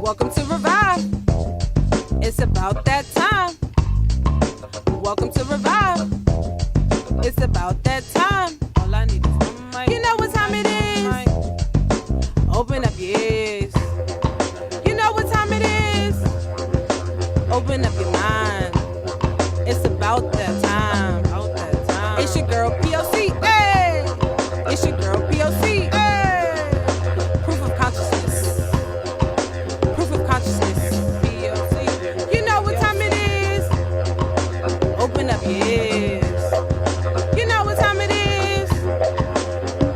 Welcome to Revive. It's about that time. Welcome to Revive. It's about that time. All I need is one mic. You know what time it is. Open up your ears. You know what time it is. Open up your mind. It's about that time. It's your girl P.O.C. Hey. It's your girl P.O.C. Hey. Proof of consciousness. Proof of consciousness. P.O.C. You know what time it is. Open up your ears. You know what time it is.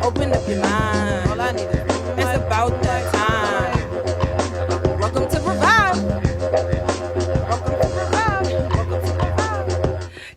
Open up your mind. All I need is it's about that time. Welcome to Revive. Welcome to Revive. Welcome to Revive.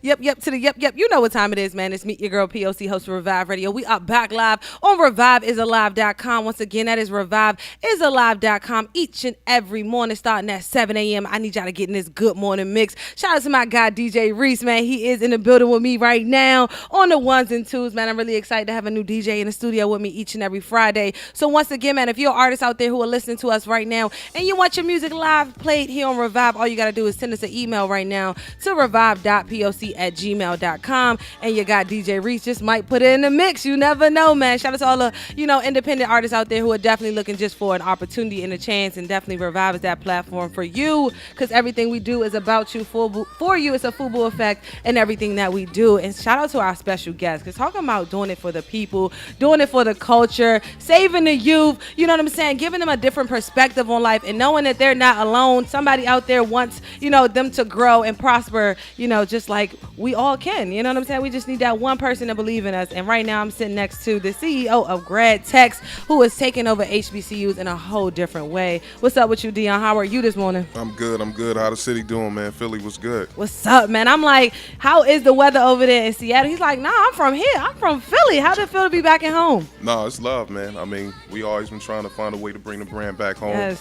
Yep. You know what time it is, man. It's Meet Your Girl P.O.C. host of Revive Radio. We are back live on ReviveIsAlive.com. Once again, that is ReviveIsAlive.com each and every morning starting at 7 a.m. I need y'all to get in this good morning mix. Shout out to my guy, DJ Reese, man. He is in the building with me right now on the ones and twos, man. I'm really excited to have a new DJ in the studio with me each and every Friday. So once again, man, if you're an artist out there who are listening to us right now and you want your music live played here on Revive, all you got to do is send us an email right now to revive.poc@gmail.com, and you got DJ Reese just might put it in the mix. You never know, man. Shout out to all the independent artists out there who are definitely looking just for an opportunity and a chance, and definitely Revive is that platform for you, because everything we do is about you, for you. It's a FUBU effect in everything that we do. And shout out to our special guests, because talking about doing it for the people, doing it for the culture, saving the youth, you know what I'm saying, giving them a different perspective on life and knowing that they're not alone. Somebody out there wants them to grow and prosper, just like we all can. You know what I'm saying? We just need that one person to believe in us. And right now I'm sitting next to the CEO of Gradtechs, who is taking over HBCUs in a whole different way. What's up with you, Dion? How are you this morning? I'm good. How the city doing, man? Philly was good. What's up, man? I'm like, how is the weather over there in Seattle? He's like, nah, I'm from here. I'm from Philly. How'd it feel to be back at home? No, it's love, man. I mean, we always been trying to find a way to bring the brand back home. Yes.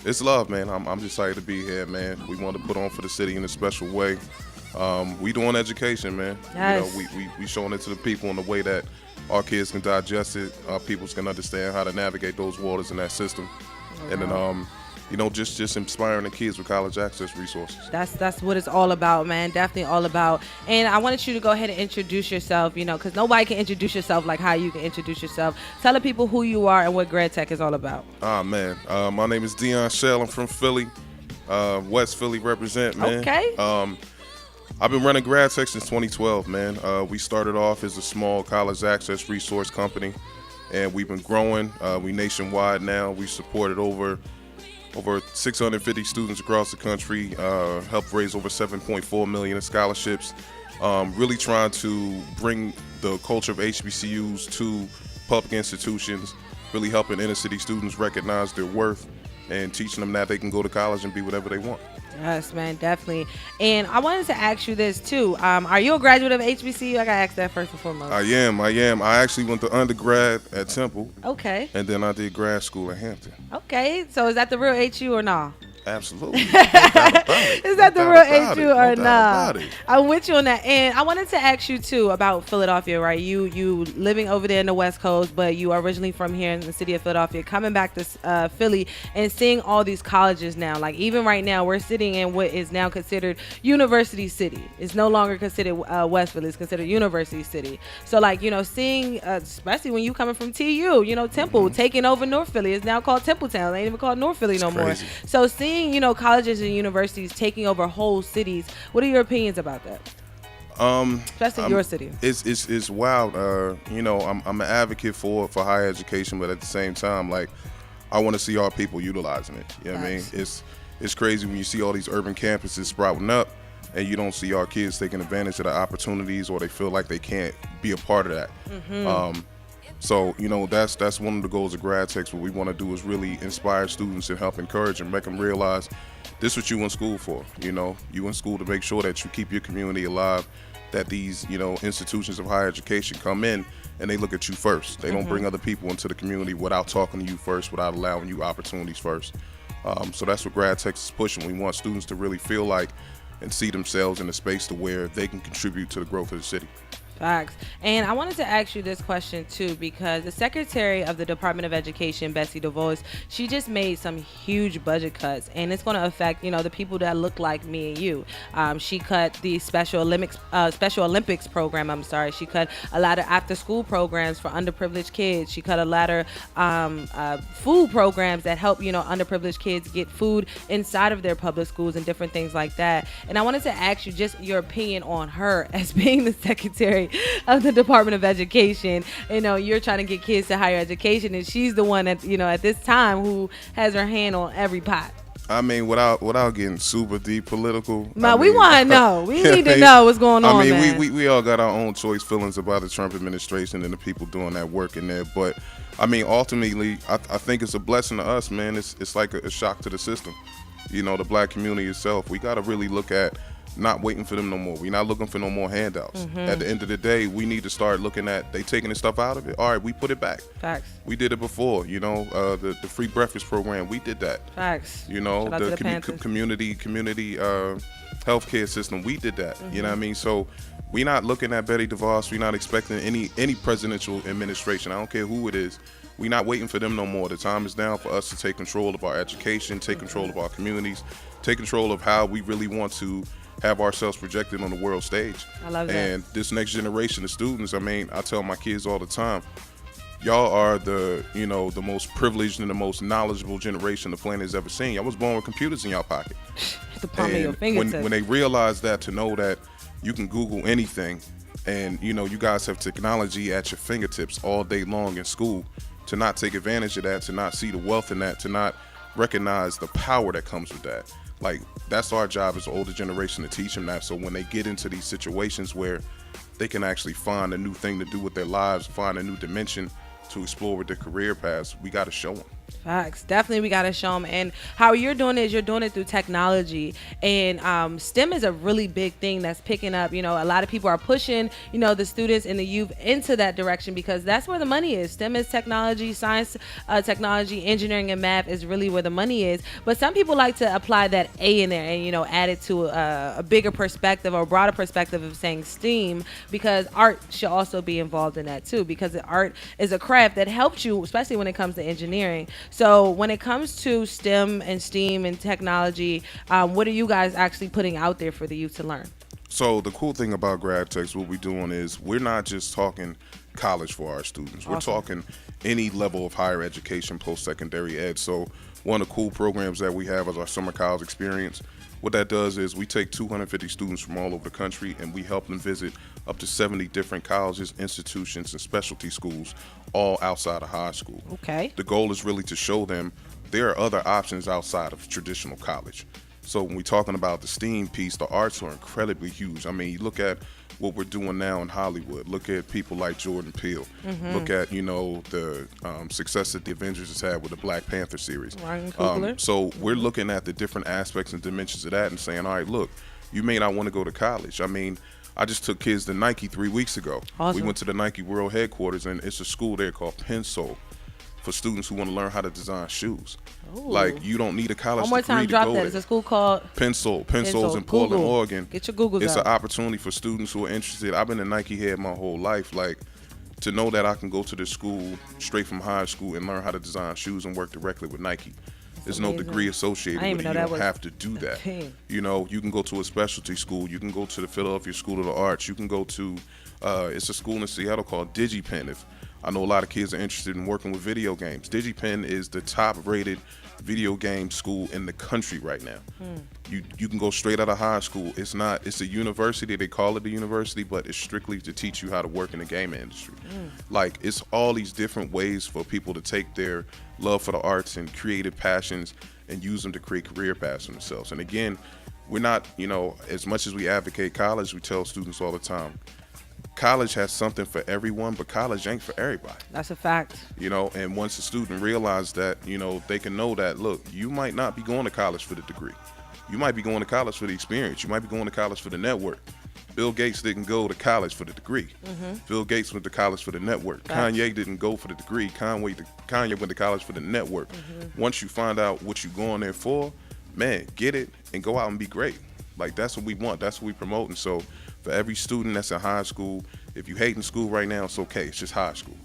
It's love, man. I'm just excited to be here, man. We want to put on for the city in a special way. We doing education, man. Yes. We showing it to the people in the way that our kids can digest it, our people can understand how to navigate those waters in that system. Oh, and then just inspiring the kids with college access resources. That's what it's all about, man. Definitely all about. And I wanted you to go ahead and introduce yourself, because nobody can introduce yourself like how you can introduce yourself. Tell the people who you are and what Gradtech is all about. Man. My name is Dion Shell. I'm from Philly. West Philly represent, man. Okay. I've been running Gradtechs since 2012, man. We started off as a small college access resource company, and we've been growing. We nationwide now. We supported over 650 students across the country, helped raise over $7.4 million in scholarships, really trying to bring the culture of HBCUs to public institutions, really helping inner city students recognize their worth and teaching them that they can go to college and be whatever they want. Yes, man, definitely. And I wanted to ask you this too. Are you a graduate of HBCU? I gotta ask that first and foremost. I am. I actually went to undergrad at Temple. Okay. And then I did grad school at Hampton. Okay. So is that the real HU or nah? Absolutely. Is that the real HU or not? I'm with you on that. And I wanted to ask you too about Philadelphia, right? You living over there in the West Coast, but you are originally from here in the city of Philadelphia, coming back to Philly and seeing all these colleges now. Like even right now, we're sitting in what is now considered University City. It's no longer considered West Philly. It's considered University City. So like, seeing, especially when you coming from TU, Temple taking over North Philly. It's now called Templetown. They ain't even called North Philly no more. So seeing, colleges and universities taking over whole cities, what are your opinions about that? Especially your city. It's wild. I'm an advocate for higher education, but at the same time, like, I want to see our people utilizing it. You know what I mean? It's crazy when you see all these urban campuses sprouting up and you don't see our kids taking advantage of the opportunities, or they feel like they can't be a part of that. Mm-hmm. So, that's one of the goals of Gradtechs. What we want to do is really inspire students and help encourage and make them realize this is what you in school for. You in school to make sure that you keep your community alive, that these, institutions of higher education come in and they look at you first. They don't bring other people into the community without talking to you first, without allowing you opportunities first. So that's what Gradtechs is pushing. We want students to really feel like and see themselves in a space to where they can contribute to the growth of the city. Facts. And I wanted to ask you this question too, because the Secretary of the Department of Education, Betsy DeVos, she just made some huge budget cuts, and it's going to affect, the people that look like me and you. She cut the Special Olympics program. I'm sorry. She cut a lot of after-school programs for underprivileged kids. She cut a lot of food programs that help, underprivileged kids get food inside of their public schools and different things like that. And I wanted to ask you just your opinion on her as being the Secretary of the Department of Education. You're trying to get kids to higher education, and she's the one that, at this time who has her hand on every pot. I mean, without getting super deep political. We want to know. We need to know what's going on. We all got our own choice feelings about the Trump administration and the people doing that work in there. But ultimately, I think it's a blessing to us, man. It's like a shock to the system. The black community itself. We got to really look at not waiting for them no more. We're not looking for no more handouts. At the end of the day, we need to start looking at they taking this stuff out of it. All right, we put it back. Facts. We did it before. The free breakfast program, we did that. Facts. The community healthcare system, we did that. You know what I mean? So we're not looking at Betty DeVos. We're not expecting any presidential administration. I don't care who it is. We're not waiting for them no more. The time is now for us to take control of our education, take control of our communities, take control of how we really want to have ourselves projected on the world stage. I love that. And this next generation of students, I tell my kids all the time, y'all are the most privileged and the most knowledgeable generation the planet has ever seen. Y'all was born with computers in y'all pocket. The palm of your fingertips. When they realize that, to know that you can Google anything, and you guys have technology at your fingertips all day long in school, to not take advantage of that, to not see the wealth in that, to not recognize the power that comes with that. Like, that's our job as the older generation, to teach them that, so when they get into these situations where they can actually find a new thing to do with their lives, find a new dimension to explore with their career paths, we got to show them. Facts. Definitely, we got to show them. And how you're doing it is you're doing it through technology. And STEM is a really big thing that's picking up. A lot of people are pushing, the students and the youth into that direction, because that's where the money is. STEM is technology, science, technology, engineering, and math is really where the money is. But some people like to apply that A in there and, add it to a bigger perspective or a broader perspective of saying STEAM, because art should also be involved in that too, because art is a craft that helps you, especially when it comes to engineering. So when it comes to STEM and STEAM and technology, what are you guys actually putting out there for the youth to learn? So the cool thing about Gradtechs, what we're doing is we're not just talking college for our students. Awesome. We're talking any level of higher education, post-secondary ed. So one of the cool programs that we have is our summer college experience. What that does is we take 250 students from all over the country and we help them visit up to 70 different colleges, institutions, and specialty schools, all outside of high school. Okay. The goal is really to show them there are other options outside of traditional college. So when we're talking about the STEAM piece, the arts are incredibly huge. You look at what we're doing now in Hollywood. Look at people like Jordan Peele. Look at, the success that the Avengers has had with the Black Panther series. Ryan Coogler. So we're looking at the different aspects and dimensions of that and saying, all right, look, you may not want to go to college. I just took kids to Nike 3 weeks ago. Awesome. We went to the Nike World Headquarters, and it's a school there called P.O.C. for students who want to learn how to design shoes. Ooh. Like, you don't need a college degree to go there. One more time, drop that. It's a school called P.O.C.'s in Portland, Oregon. Get your Googles It's out. an opportunity for students who are interested. I've been a Nike head my whole life. Like, to know that I can go to this school straight from high school and learn how to design shoes and work directly with Nike. There's no degree associated with it. You don't have to do that. You can go to a specialty school. You can go to the Philadelphia School of the Arts. You can go to, it's a school in Seattle called DigiPen. I know a lot of kids are interested in working with video games. DigiPen is the top-rated video game school in the country right now. You can go straight out of high school. It's a university. They call it a university, but it's strictly to teach you how to work in the gaming industry. Like, it's all these different ways for people to take their love for the arts and creative passions and use them to create career paths for themselves. And again, we're not, as much as we advocate college, we tell students all the time, college has something for everyone, but college ain't for everybody. That's a fact. And once a student realizes that, they can know that, look, you might not be going to college for the degree. You might be going to college for the experience. You might be going to college for the network. Bill Gates didn't go to college for the degree. Bill Gates went to college for the network. Kanye didn't go for the degree. Kanye went to college for the network. Once you find out what you're going there for, man, get it and go out and be great. Like, that's what we want. That's what we promote. And so for every student that's in high school, If you hate in school right now, it's okay. It's just high school.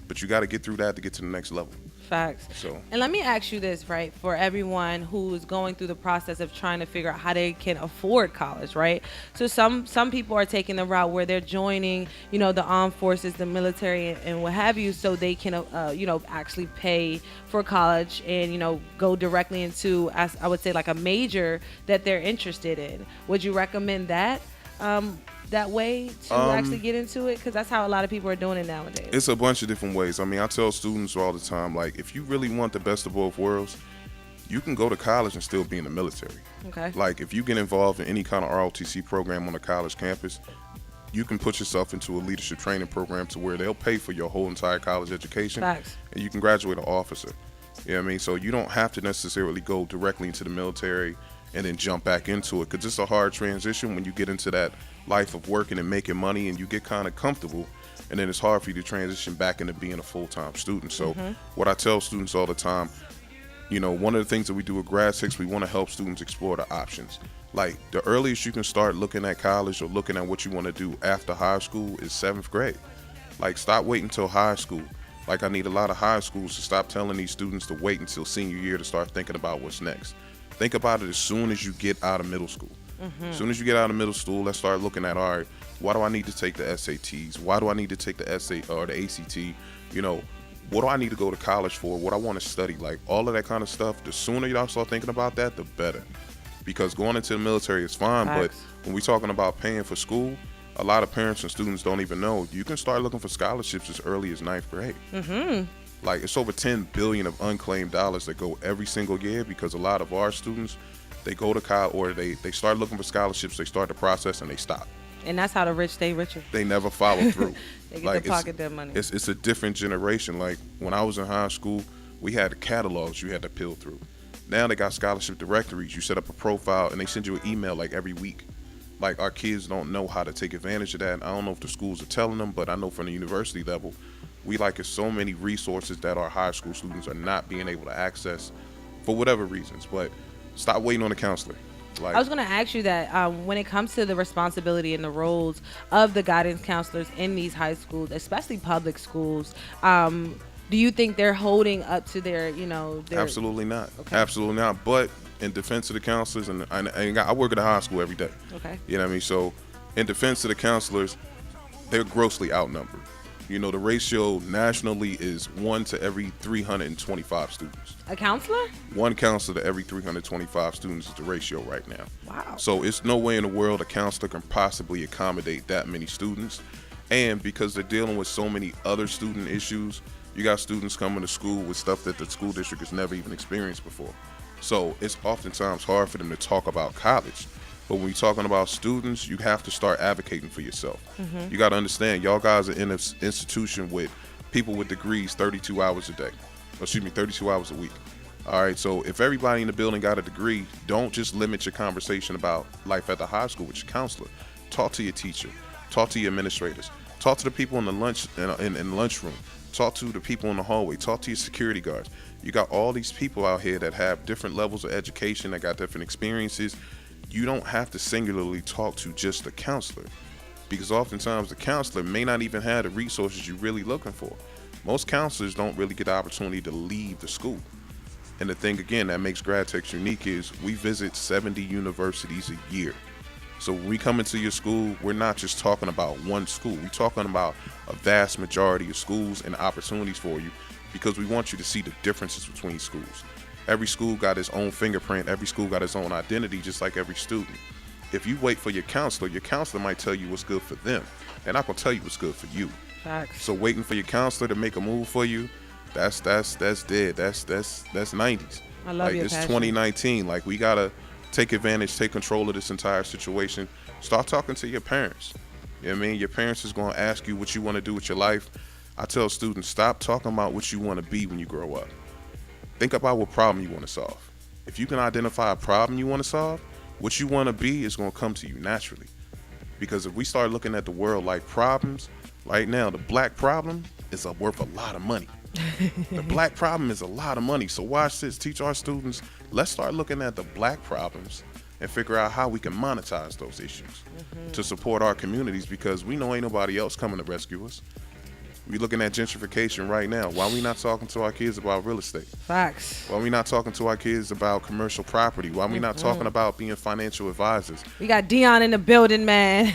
But you got to get through that to get to the next level. Facts. So, and let me ask you this, right? For everyone who's going through the process of trying to figure out how they can afford college, right? So some people are taking the route where they're joining, the armed forces, the military, and what have you, so they can, actually pay for college and, go directly into, as I would say, like a major that they're interested in. Would you recommend that? That way to actually get into it? Because that's how a lot of people are doing it nowadays. It's a bunch of different ways. I mean, I tell students all the time, like, if you really want the best of both worlds, you can go to college and still be in the military. Okay. Like, if you get involved in any kind of ROTC program on a college campus, you can put yourself into a leadership training program to where they'll pay for your whole entire college education. Facts. And you can graduate an officer. You know what I mean? So you don't have to necessarily go directly into the military and then jump back into it, because it's a hard transition when you get into that life of working and making money and you get kind of comfortable, and then it's hard for you to transition back into being a full-time student. So what I tell students all the time, one of the things that we do at Gradtechs, we want to help students explore the options. Like, the earliest you can start looking at college or looking at what you want to do after high school is 7th grade. Like, stop waiting until high school. Like, I need a lot of high schools to stop telling these students to wait until senior year to start thinking about what's next. Think about it as soon as you get out of middle school. As soon as you get out of middle school, let's start looking at, all right, why do I need to take the SATs? Why do I need to take the or the ACT? What do I need to go to college for? What I want to study? Like, all of that kind of stuff. The sooner y'all start thinking about that, the better. Because going into the military is fine, but when we're talking about paying for school, a lot of parents and students don't even know you can start looking for scholarships as early as 9th grade. Like, it's over $10 billion of unclaimed dollars that go every single year, because a lot of our students, they go to college or they start looking for scholarships, they start the process, and they stop. And that's how the rich stay richer. They never follow through. They get to pocket their money. It's a different generation. Like, when I was in high school, we had the catalogs you had to peel through. Now they got scholarship directories. You set up a profile and they send you an email like every week. Like, our kids don't know how to take advantage of that. I don't know if the schools are telling them, but I know from the university level, we it's so many resources that our high school students are not being able to access for whatever reasons. But stop waiting on the counselor. Like, I was going to ask you that when it comes to the responsibility and the roles of the guidance counselors in these high schools, especially public schools, do you think they're holding up to their, Absolutely not. Okay. Absolutely not. But in defense of the counselors, and I work at a high school every day. Okay. You know what I mean? So in defense of the counselors, they're grossly outnumbered. The ratio nationally is 1 to every 325 students. A counselor? 1 counselor to every 325 students is the ratio right now. Wow. So it's no way in the world a counselor can possibly accommodate that many students. And because they're dealing with so many other student issues, you got students coming to school with stuff that the school district has never even experienced before. So it's oftentimes hard for them to talk about college. But when you're talking about students, you have to start advocating for yourself. You got to understand, y'all guys are in an institution with people with degrees 32 hours a day. 32 hours a week. All right, so if everybody in the building got a degree, don't just limit your conversation about life at the high school with your counselor. Talk to your teacher. Talk to your administrators. Talk to the people in the lunchroom. Talk to the people in the hallway. Talk to your security guards. You got all these people out here that have different levels of education, that got different experiences. You don't have to singularly talk to just the counselor, because oftentimes the counselor may not even have the resources you're really looking for. Most counselors don't really get the opportunity to leave the school. And the thing, again, that makes Gradtechs unique is we visit 70 universities a year. So when we come into your school, we're not just talking about one school. We're talking about a vast majority of schools and opportunities for you, because we want you to see the differences between schools. Every school got its own fingerprint. Every school got its own identity, just like every student. If you wait for your counselor might tell you what's good for them. They're not going to tell you what's good for you. Facts. So waiting for your counselor to make a move for you, that's dead. That's 90s. I love your it's passion. 2019. Like, we got to take advantage, take control of this entire situation. Start talking to your parents. You know what I mean? Your parents is going to ask you what you want to do with your life. I tell students, stop talking about what you want to be when you grow up. Think about what problem you want to solve. If you can identify a problem you want to solve, what you want to be is going to come to you naturally. Because if we start looking at the world like problems, right now, the black problem is worth a lot of money. The black problem is a lot of money. So watch this. Teach our students, let's start looking at the black problems and figure out how we can monetize those issues to support our communities, because we know ain't nobody else coming to rescue us. We looking at gentrification right now. Why we not talking to our kids about real estate? Facts. Why we not talking to our kids about commercial property? Why we not talking about being financial advisors? We got Dion in the building, man.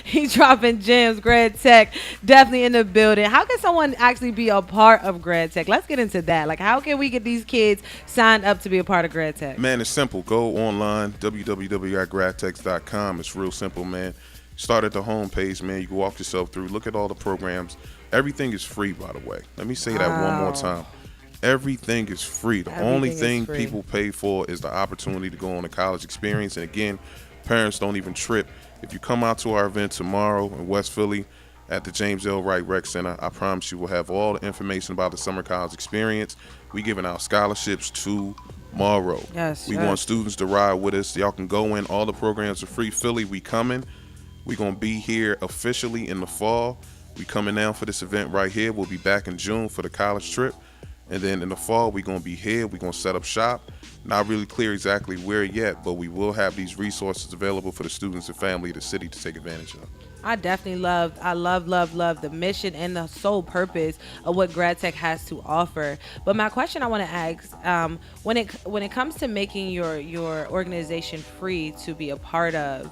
He dropping gems. Gradtech definitely in the building. How can someone actually be a part of Gradtech? Let's get into that. Like, how can we get these kids signed up to be a part of Gradtech? Man, it's simple. Go online, www.gradtechs.com. It's real simple, man. Start at the homepage, man. You can walk yourself through, look at all the programs. Everything is free, by the way. Let me say that one more time. Everything is free. The only thing people pay for is the opportunity to go on a college experience. And again, parents, don't even trip. If you come out to our event tomorrow in West Philly at the James L. Wright Rec Center, I promise you will have all the information about the summer college experience. We giving out scholarships tomorrow. We want students to ride with us. Y'all can go in. All the programs are free. Philly, we coming. We going to be here officially in the fall. We coming down for this event right here. We'll be back in June for the college trip. And then in the fall, we're going to be here. We're going to set up shop. Not really clear exactly where yet, but we will have these resources available for the students and family of the city to take advantage of. I definitely love the mission and the sole purpose of what Gradtech has to offer. But my question I want to ask, when it comes to making your organization free to be a part of,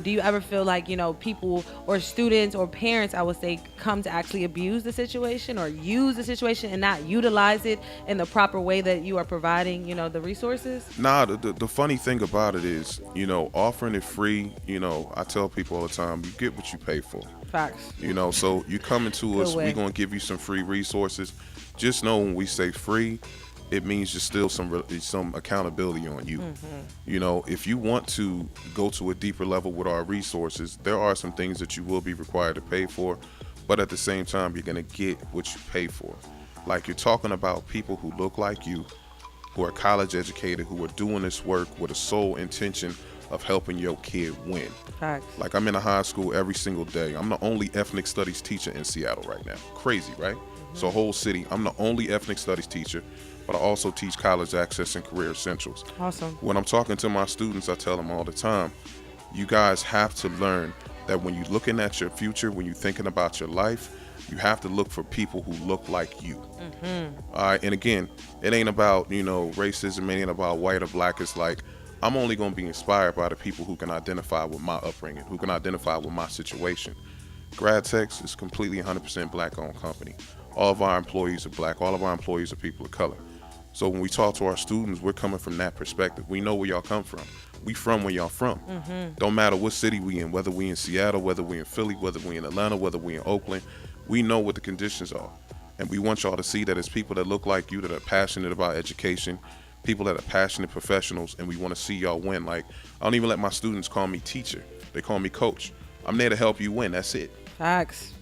do you ever feel like, people or students or parents, I would say, come to actually abuse the situation or use the situation and not utilize it in the proper way that you are providing, the resources? Nah, the funny thing about it is, offering it free, I tell people all the time, you get what you pay for. Facts. So you coming to us, we're going to give you some free resources. Just know when we say free, it means there's still some accountability on you. If you want to go to a deeper level with our resources, there are some things that you will be required to pay for, but at the same time, you're going to get what you pay for. Like, you're talking about people who look like you, who are college educated, who are doing this work with a sole intention of helping your kid win. Facts. Like, I'm in a high school every single day. I'm the only ethnic studies teacher in Seattle right now. Crazy, right? So whole city, I'm the only ethnic studies teacher, but I also teach college access and career essentials. Awesome. When I'm talking to my students, I tell them all the time, you guys have to learn that when you're looking at your future, when you're thinking about your life, you have to look for people who look like you. All right, and again, it ain't about, racism, it ain't about white or black. It's like, I'm only going to be inspired by the people who can identify with my upbringing, who can identify with my situation. Gradtechs is completely 100% black-owned company. All of our employees are black. All of our employees are people of color. So when we talk to our students, we're coming from that perspective. We know where y'all come from. We from where y'all from. Don't matter what city we in, whether we in Seattle, whether we in Philly, whether we in Atlanta, whether we in Oakland, we know what the conditions are. And we want y'all to see that it's people that look like you, that are passionate about education, people that are passionate professionals, and we want to see y'all win. Like, I don't even let my students call me teacher. They call me coach. I'm there to help you win. That's it. Facts.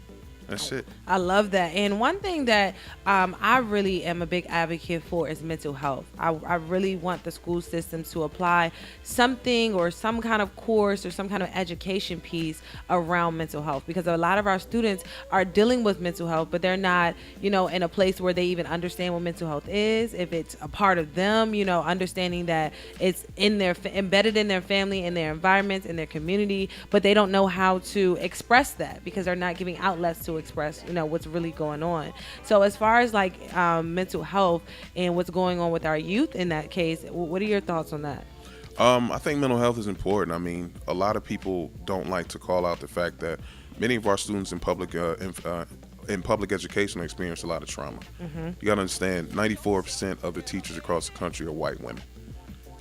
That's it. I love that. And one thing that I really am a big advocate for is mental health. I really want the school system to apply something or some kind of course or some kind of education piece around mental health, because a lot of our students are dealing with mental health, but they're not, in a place where they even understand what mental health is, if it's a part of them, understanding that it's embedded in their family, in their environments, in their community, but they don't know how to express that because they're not giving outlets to express what's really going on. So as far as like mental health and what's going on with our youth in that case, what are your thoughts on that? I think mental health is important. I mean, a lot of people don't like to call out the fact that many of our students in public education experience a lot of trauma. You got to understand, 94% of the teachers across the country are white women.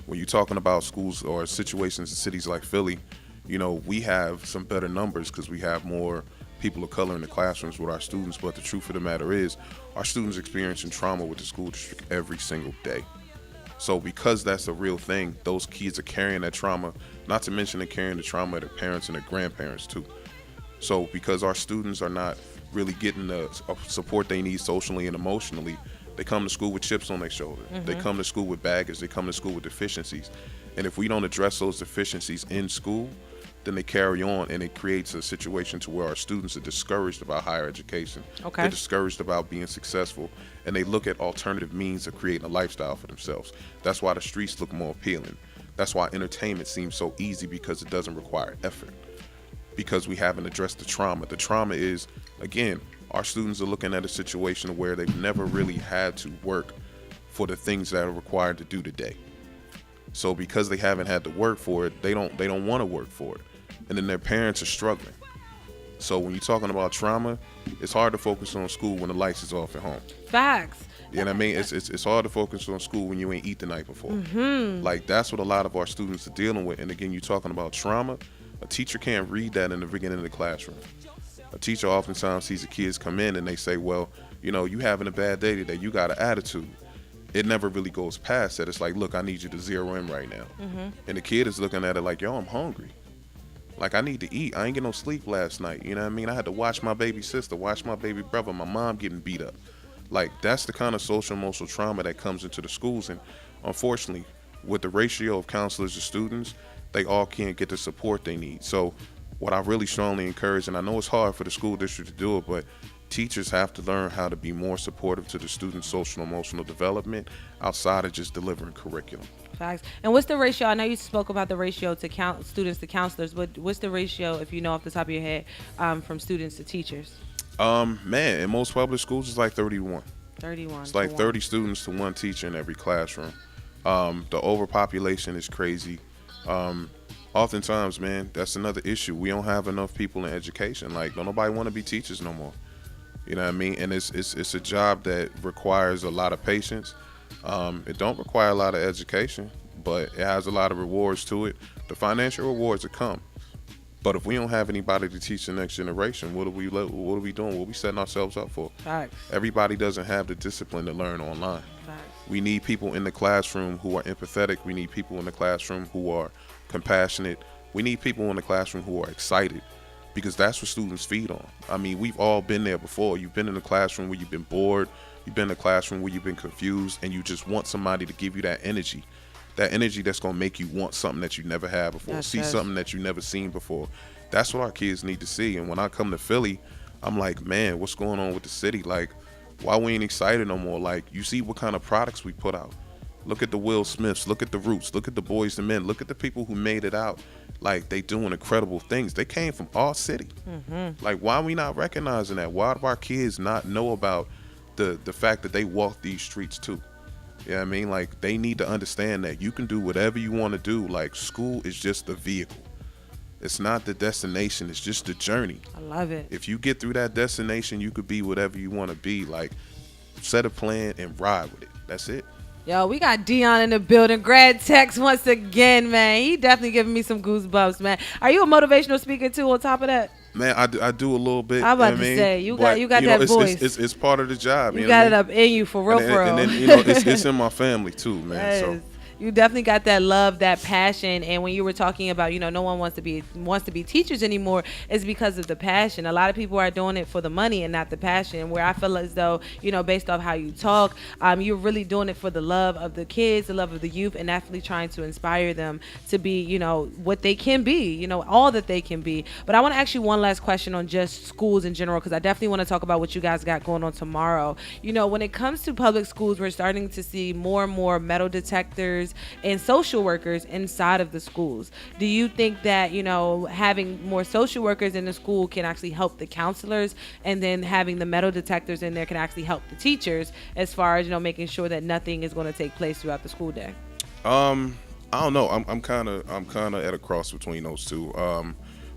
When you're talking about schools or situations in cities like Philly, we have some better numbers because we have more people of color in the classrooms with our students, but the truth of the matter is our students experiencing trauma with the school district every single day. So because that's a real thing, those kids are carrying that trauma, not to mention they're carrying the trauma of their parents and their grandparents too. So because our students are not really getting the support they need socially and emotionally, they come to school with chips on their shoulder. They come to school with baggage. They come to school with deficiencies. And if we don't address those deficiencies in school, then they carry on, and it creates a situation to where our students are discouraged about higher education. They're discouraged about being successful, and they look at alternative means of creating a lifestyle for themselves. That's why the streets look more appealing. That's why entertainment seems so easy, because it doesn't require effort, because we haven't addressed the trauma. The trauma is, again, our students are looking at a situation where they've never really had to work for the things that are required to do today. So because they haven't had to work for it, they don't want to work for it. And then their parents are struggling. So when you're talking about trauma, it's hard to focus on school when the lights is off at home. Facts. You know what I mean? It's hard to focus on school when you ain't eat the night before. Like, that's what a lot of our students are dealing with. And again, you're talking about trauma. A teacher can't read that in the beginning of the classroom. A teacher oftentimes sees the kids come in and they say, well, you know, you having a bad day today, you got an attitude. It never really goes past that. It's like, look, I need you to zero in right now. And the kid is looking at it like, yo, I'm hungry. Like, I need to eat. I ain't get no sleep last night. You know what I mean? I had to watch my baby sister, watch my baby brother, my mom getting beat up. Like, that's the kind of social emotional trauma that comes into the schools. And unfortunately, with the ratio of counselors to students, they all can't get the support they need. So what I really strongly encourage, and I know it's hard for the school district to do it, but teachers have to learn how to be more supportive to the students' social and emotional development outside of just delivering curriculum. Facts. And what's the ratio? I know you spoke about the ratio to students to counselors, but what's the ratio, if you know off the top of your head, from students to teachers? Man, in most public schools, it's like 30 to 1. 31. It's like 30 students to 1 teacher in every classroom. The overpopulation is crazy. Oftentimes, man, that's another issue. We don't have enough people in education. Like, don't nobody want to be teachers no more. You know what I mean? And it's a job that requires a lot of patience. It don't require a lot of education, but it has a lot of rewards to it. The financial rewards will come. But if we don't have anybody to teach the next generation, what are we doing? What are we setting ourselves up for? Facts. Everybody doesn't have the discipline to learn online. Facts. We need people in the classroom who are empathetic. We need people in the classroom who are compassionate. We need people in the classroom who are excited, because that's what students feed on. I mean, we've all been there before. You've been in a classroom where you've been bored. You've been in a classroom where you've been confused, and you just want somebody to give you that energy that's going to make you want something that you never had before, see something that you never seen before. That's what our kids need to see. And when I come to Philly, I'm like, man, what's going on with the city? Like, why we ain't excited no more? Like, you see what kind of products we put out. Look at the Will Smiths, look at the Roots, look at the Boys and Men, look at the people who made it out. Like, they doing incredible things. They came from our city. Like, why are we not recognizing that? Why do our kids not know about the fact that they walk these streets too? You know what I mean? Like, they need to understand that you can do whatever you want to do. Like, school is just the vehicle. It's not the destination. It's just the journey. I love it. If you get through that destination, you could be whatever you want to be. Like, set a plan and ride with it. That's it. Yo, we got Dion in the building. Gradtechs once again, man. He definitely giving me some goosebumps, man. Are you a motivational speaker too on top of that? Man, I do a little bit. I'm about to say, you got that voice. It's part of the job. You got it up in you for real, for real. And then, you know, it's in my family too, man. Yes. So You definitely got that love, that passion. And when you were talking about, no one wants to be teachers anymore, it's because of the passion. A lot of people are doing it for the money and not the passion. Where I feel as though, based off how you talk, you're really doing it for the love of the kids, the love of the youth, and actually trying to inspire them to be, what they can be, all that they can be. But I want to ask you one last question on just schools in general, because I definitely want to talk about what you guys got going on tomorrow. When it comes to public schools, we're starting to see more and more metal detectors and social workers inside of the schools. Do you think that, having more social workers in the school can actually help the counselors, and then having the metal detectors in there can actually help the teachers as far as, making sure that nothing is going to take place throughout the school day? I don't know. I'm kind of at a cross between those two.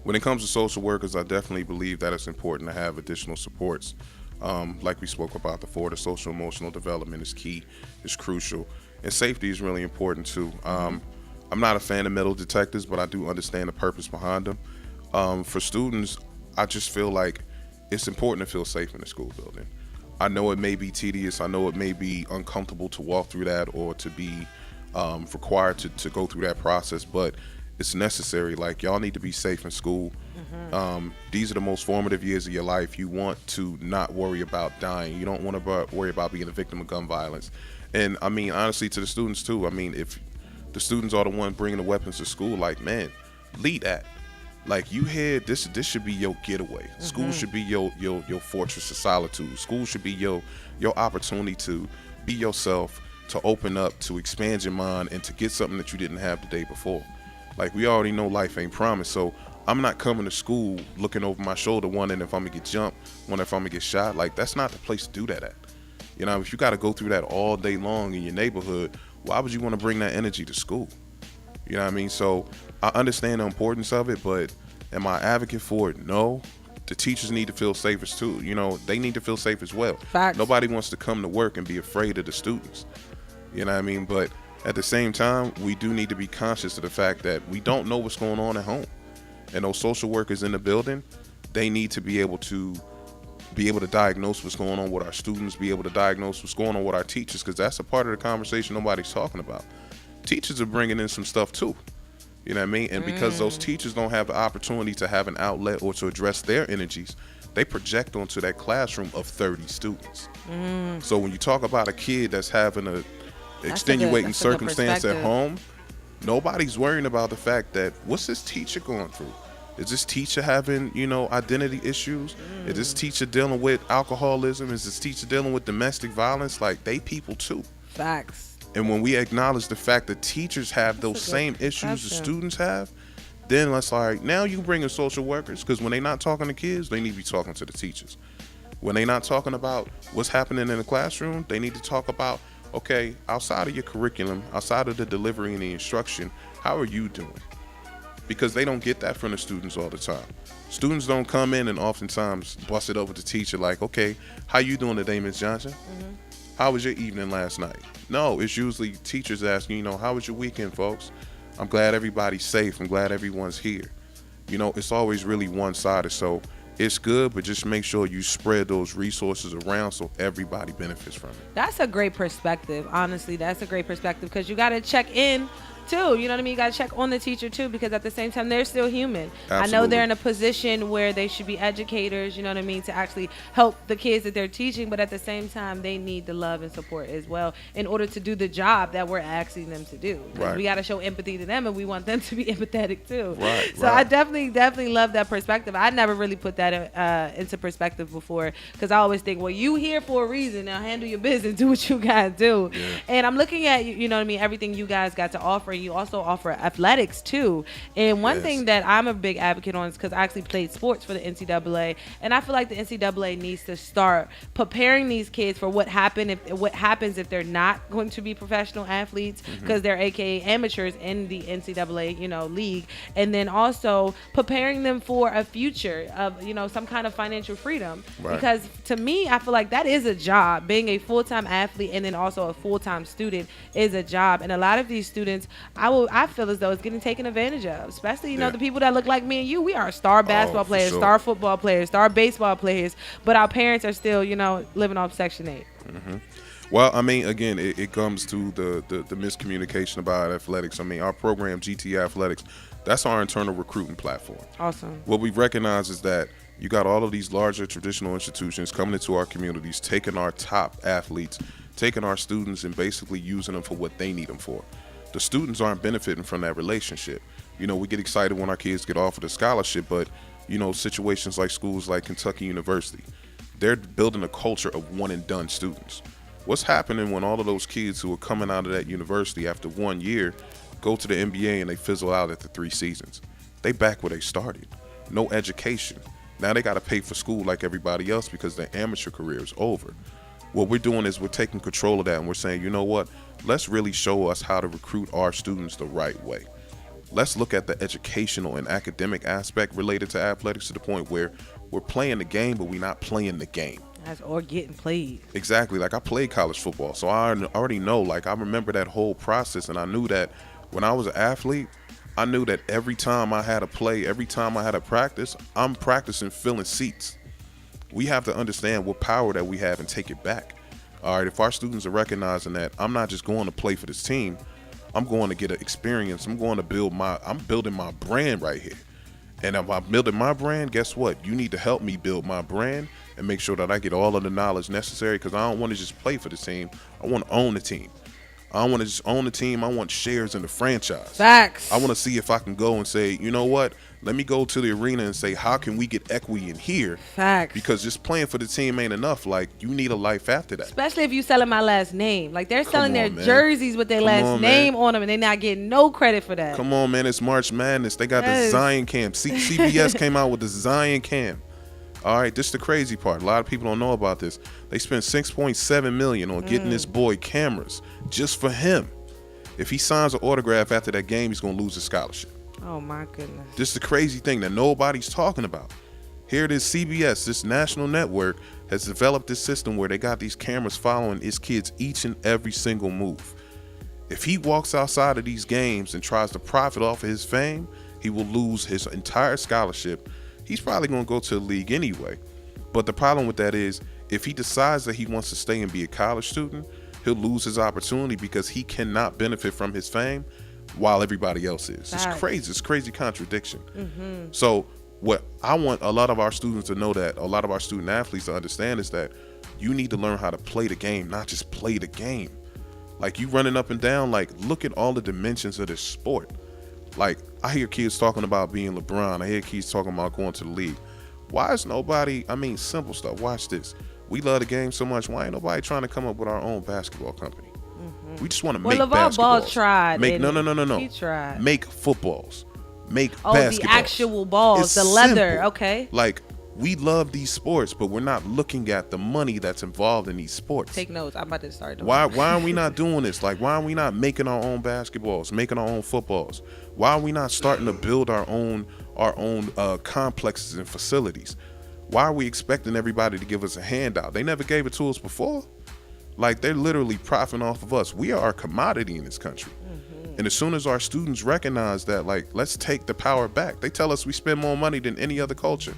When it comes to social workers, I definitely believe that it's important to have additional supports. Like we spoke about before, the social emotional development is key, is crucial, and safety is really important too. I'm not a fan of metal detectors, but I do understand the purpose behind them. For students, I just feel like it's important to feel safe in the school building. I know it may be tedious, I know it may be uncomfortable to walk through that or to be required to go through that process, but it's necessary. Like, y'all need to be safe in school. These are the most formative years of your life. You want to not worry about dying. You don't want to worry about being a victim of gun violence. And I mean, honestly, to the students too, I mean, if the students are the one bringing the weapons to school, like, man, lead that. Like, you here, this should be your getaway. School should be your fortress of solitude. School should be your opportunity to be yourself, to open up, to expand your mind, and to get something that you didn't have the day before. Like, we already know life ain't promised, so I'm not coming to school looking over my shoulder wondering if I'm gonna get jumped, wondering if I'm gonna get shot. Like, that's not the place to do that at. You know, if you got to go through that all day long in your neighborhood, why would you want to bring that energy to school? You know what I mean? So I understand the importance of it, but am I advocate for it? No. The teachers need to feel safe as too. You know, they need to feel safe as well. Facts. Nobody wants to come to work and be afraid of the students. You know what I mean? But at the same time, we do need to be conscious of the fact that we don't know what's going on at home. And those social workers in the building, they need to be able to diagnose what's going on with our students, be able to diagnose what's going on with our teachers, because that's a part of the conversation nobody's talking about. Teachers are bringing in some stuff too. You know what I mean? And because those teachers don't have the opportunity to have an outlet or to address their energies, they project onto that classroom of 30 students. So when you talk about a kid that's having a extenuating circumstance at home, nobody's worrying about the fact that, what's this teacher going through? Is this teacher having, identity issues? Is this teacher dealing with alcoholism? Is this teacher dealing with domestic violence? Like, they people too. Facts. And when we acknowledge the fact that teachers have those same issues the students have, then let's now you bring in social workers, because when they're not talking to kids, they need to be talking to the teachers. When they're not talking about what's happening in the classroom, they need to talk about, okay, outside of your curriculum, outside of the delivery and the instruction, how are you doing? Because they don't get that from the students all the time. Students don't come in and oftentimes bust it over the teacher like, okay, how you doing today, Ms. Johnson? How was your evening last night? No, it's usually teachers asking, how was your weekend, folks? I'm glad everybody's safe. I'm glad everyone's here. It's always really one-sided. So it's good, but just make sure you spread those resources around so everybody benefits from it. That's a great perspective. Honestly, that's a great perspective, because you got to check in too. You know what I mean? You got to check on the teacher too, because at the same time, they're still human. Absolutely. I know they're in a position where they should be educators, you know what I mean, to actually help the kids that they're teaching, but at the same time, they need the love and support as well in order to do the job that we're asking them to do. Right. We got to show empathy to them, and we want them to be empathetic too. Right. So I definitely love that perspective. I never really put that into perspective before, because I always think, well, you here for a reason. Now handle your business, do what you guys do. Yeah. And I'm looking at, you know what I mean, everything you guys got to offer. You also offer athletics too. And one thing that I'm a big advocate on is because I actually played sports for the NCAA, and I feel like the NCAA needs to start preparing these kids for what happens if they're not going to be professional athletes, because they're AKA amateurs in the NCAA, league, and then also preparing them for a future of, some kind of financial freedom. Right. Because to me, I feel like that is a job. Being a full-time athlete and then also a full-time student is a job. And a lot of these students, I feel as though it's getting taken advantage of, especially, the people that look like me and you. We are star basketball players, sure. star football players, star baseball players, but our parents are still, living off Section 8. Well, I mean, again, it comes to the miscommunication about athletics. I mean, our program, GT Athletics, that's our internal recruiting platform. Awesome. What we recognize is that you got all of these larger traditional institutions coming into our communities, taking our top athletes, taking our students, and basically using them for what they need them for. The students aren't benefiting from that relationship. We get excited when our kids get offered a scholarship, but, situations like schools like Kentucky University, they're building a culture of one-and-done students. What's happening when all of those kids who are coming out of that university after 1 year go to the NBA and they fizzle out after 3 seasons? They back where they started. No education. Now they got to pay for school like everybody else because their amateur career is over. What we're doing is we're taking control of that, and we're saying, you know what? Let's really show us how to recruit our students the right way. Let's look at the educational and academic aspect related to athletics to the point where we're playing the game, but we're not playing the game. Or getting played. Exactly. Like, I played college football, so I already know. Like, I remember that whole process, and I knew that when I was an athlete, I knew that every time I had a play, every time I had a practice, I'm practicing filling seats. We have to understand what power that we have and take it back. All right, if our students are recognizing that I'm not just going to play for this team, I'm going to get an experience. I'm building my brand right here. And if I'm building my brand, guess what? You need to help me build my brand and make sure that I get all of the knowledge necessary, because I don't want to just play for the team. I want to own the team. I want to just own the team. I want shares in the franchise. Facts. I want to see if I can go and say, you know what? Let me go to the arena and say, how can we get equity in here? Facts. Because just playing for the team ain't enough. Like, you need a life after that. Especially if you selling my last name. Like, they're selling their man. jerseys with their last name on them, and they're not getting no credit for that. Come on, man. It's March Madness. They got the Zion Cam. CBS came out with the Zion Cam. All right, this is the crazy part. A lot of people don't know about this. They spent $6.7 million on getting this boy cameras just for him. If he signs an autograph after that game, he's going to lose his scholarship. Oh, my goodness. This is the crazy thing that nobody's talking about. Here it is, CBS, this national network, has developed this system where they got these cameras following his kids each and every single move. If he walks outside of these games and tries to profit off of his fame, he will lose his entire scholarship. He's probably going to go to the league anyway. But the problem with that is, if he decides that he wants to stay and be a college student, he'll lose his opportunity because he cannot benefit from his fame while everybody else is. It's crazy. It's crazy contradiction. So what I want a lot of our students to know, that a lot of our student athletes to understand, is that you need to learn how to play the game, not just play the game. Like, you running up and down, like, look at all the dimensions of this sport. Like, I hear kids talking about being LeBron. I hear kids talking about going to the league. Why is nobody, simple stuff. Watch this. We love the game so much. Why ain't nobody trying to come up with our own basketball company? We just want to make basketballs. Ball tried. No. He tried. Make footballs. Make basketballs. The actual balls, it's the leather. simple. Okay. Like, we love these sports, but we're not looking at the money that's involved in these sports. Take notes. I'm about to start doing Why are we not doing this? Like, why are we not making our own basketballs, making our own footballs? Why are we not starting to build our own complexes and facilities? Why are we expecting everybody to give us a handout? They never gave it to us before. Like, they're literally profiting off of us. We are a commodity in this country. And as soon as our students recognize that, like, let's take the power back. They tell us we spend more money than any other culture.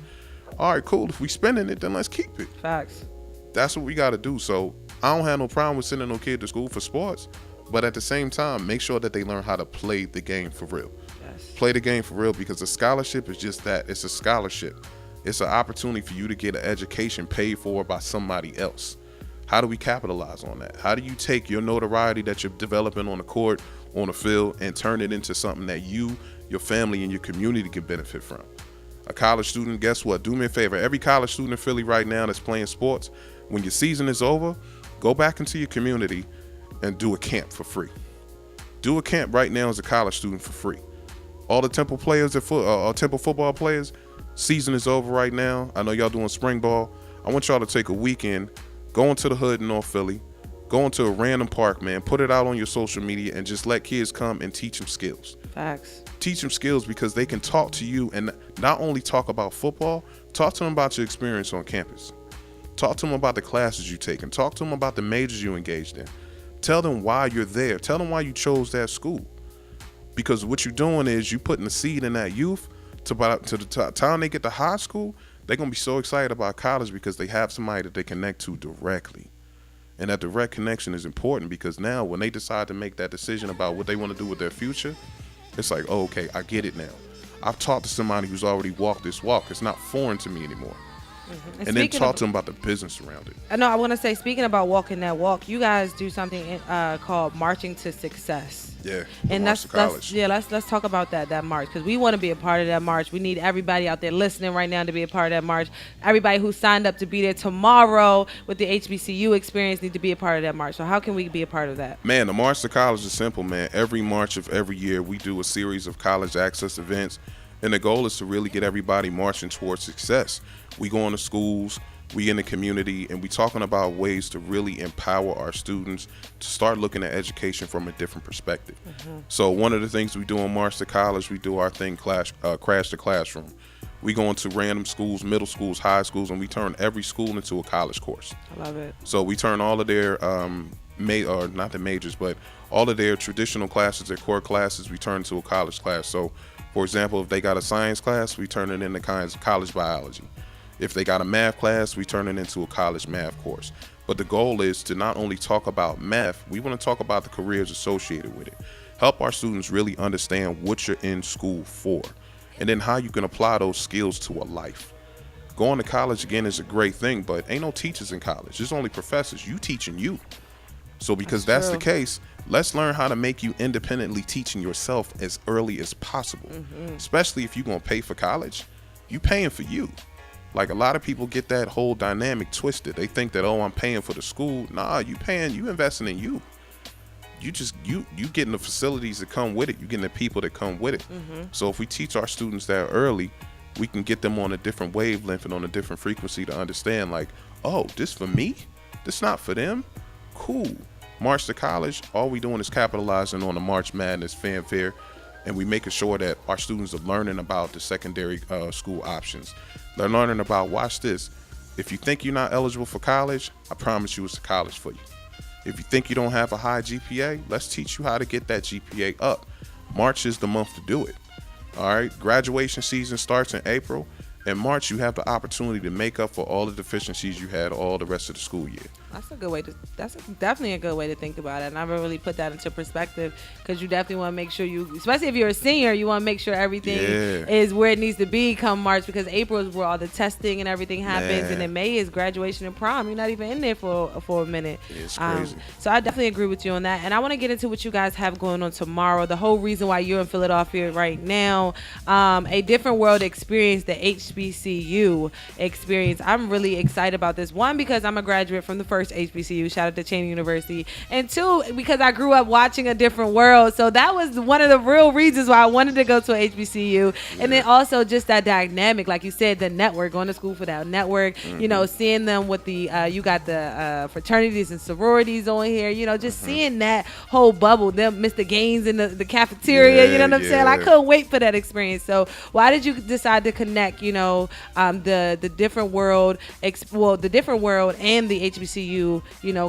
All right, cool. If we spending it, then let's keep it. Facts. That's what we got to do. So I don't have no problem with sending no kid to school for sports, but at the same time, make sure that they learn how to play the game for real. Yes. Play the game for real, because a scholarship is just that. It's a scholarship. It's an opportunity for you to get an education paid for by somebody else. How do we capitalize on that? How do you take your notoriety that you're developing on the court, on the field, and turn it into something that you, your family, and your community can benefit from? A college student, guess what? Do me a favor. Every college student in Philly right now that's playing sports, when your season is over, go back into your community and do a camp for free. Do a camp right now as a college student for free. All the Temple players, Temple football players, season is over right now. I know y'all doing spring ball. I want y'all to take a weekend, go into the hood in North Philly, go into a random park, man, put it out on your social media, and just let kids come and teach them skills. Facts. Teach them skills, because they can talk to you and not only talk about football, talk to them about your experience on campus. Talk to them about the classes you take, and talk to them about the majors you engaged in. Tell them why you're there. Tell them why you chose that school. Because what you're doing is you putting a seed in that youth to the time they get to high school, they're going to be so excited about college because they have somebody that they connect to directly. And that direct connection is important, because now when they decide to make that decision about what they want to do with their future, it's like, oh, okay, I get it now. I've talked to somebody who's already walked this walk. It's not foreign to me anymore. And then talk to them about the business around it. I know. I want to say, speaking about walking that walk, you guys do something called Marching to Success. Yeah, and let's talk about that march, because we want to be a part of that march. We need everybody out there listening right now to be a part of that march. Everybody who signed up to be there tomorrow with the HBCU experience need to be a part of that march. So how can we be a part of that? Man, the March to College is simple, man. Every March of every year, we do a series of college access events, and the goal is to really get everybody marching towards success. We go into schools, we in the community, and we talking about ways to really empower our students to start looking at education from a different perspective. So one of the things we do on March to College, we do our thing, Crash the Classroom. We go into random schools, middle schools, high schools, and we turn every school into a college course. I love it. So we turn all of their not the majors, but all of their traditional classes, their core classes, we turn into a college class. So for example, if they got a science class, we turn it into college biology. If they got a math class, we turn it into a college math course. But the goal is to not only talk about math, we want to talk about the careers associated with it. Help our students really understand what you're in school for, and then how you can apply those skills to a life. Going to college, again, is a great thing, but ain't no teachers in college. There's only professors. You teaching you. So because that's the case, let's learn how to make you independently teaching yourself as early as possible. Especially if you're going to pay for college, you paying for you. Like, a lot of people get that whole dynamic twisted. They think that, oh, I'm paying for the school. Nah, you investing in you. You getting the facilities that come with it. You getting the people that come with it. So if we teach our students that early, we can get them on a different wavelength and on a different frequency to understand, like, oh, this for me? This not for them? Cool. March to college, all we doing is capitalizing on the March Madness fanfare, and we making sure that our students are learning about the secondary school options. They're learning about, watch this, if you think you're not eligible for college, I promise you it's a college for you. If you think you don't have a high GPA, let's teach you how to get that GPA up. March is the month to do it. All right, graduation season starts in April. In March, you have the opportunity to make up for all the deficiencies you had all the rest of the school year. That's definitely a good way to think about it. And I never really put that into perspective, because you definitely want to make sure especially if you're a senior, you want to make sure everything is where it needs to be come March, because April is where all the testing and everything happens. And then May is graduation and prom. You're not even in there for a minute. It's crazy. So I definitely agree with you on that. And I want to get into what you guys have going on tomorrow. The whole reason why you're in Philadelphia right now, a different world experience, the HBCU experience. I'm really excited about this. One, because I'm a graduate from the first HBCU, shout out to Cheney University, and two, because I grew up watching A Different World. So that was one of the real reasons why I wanted to go to a HBCU. And then also just that dynamic, like you said, the network, going to school for that network, seeing them with the you got the fraternities and sororities on here, just seeing that whole bubble, them Mr. Gaines in the cafeteria, you know what I'm saying? I couldn't wait for that experience. So why did you decide to connect, the different world, the different world and the HBCU,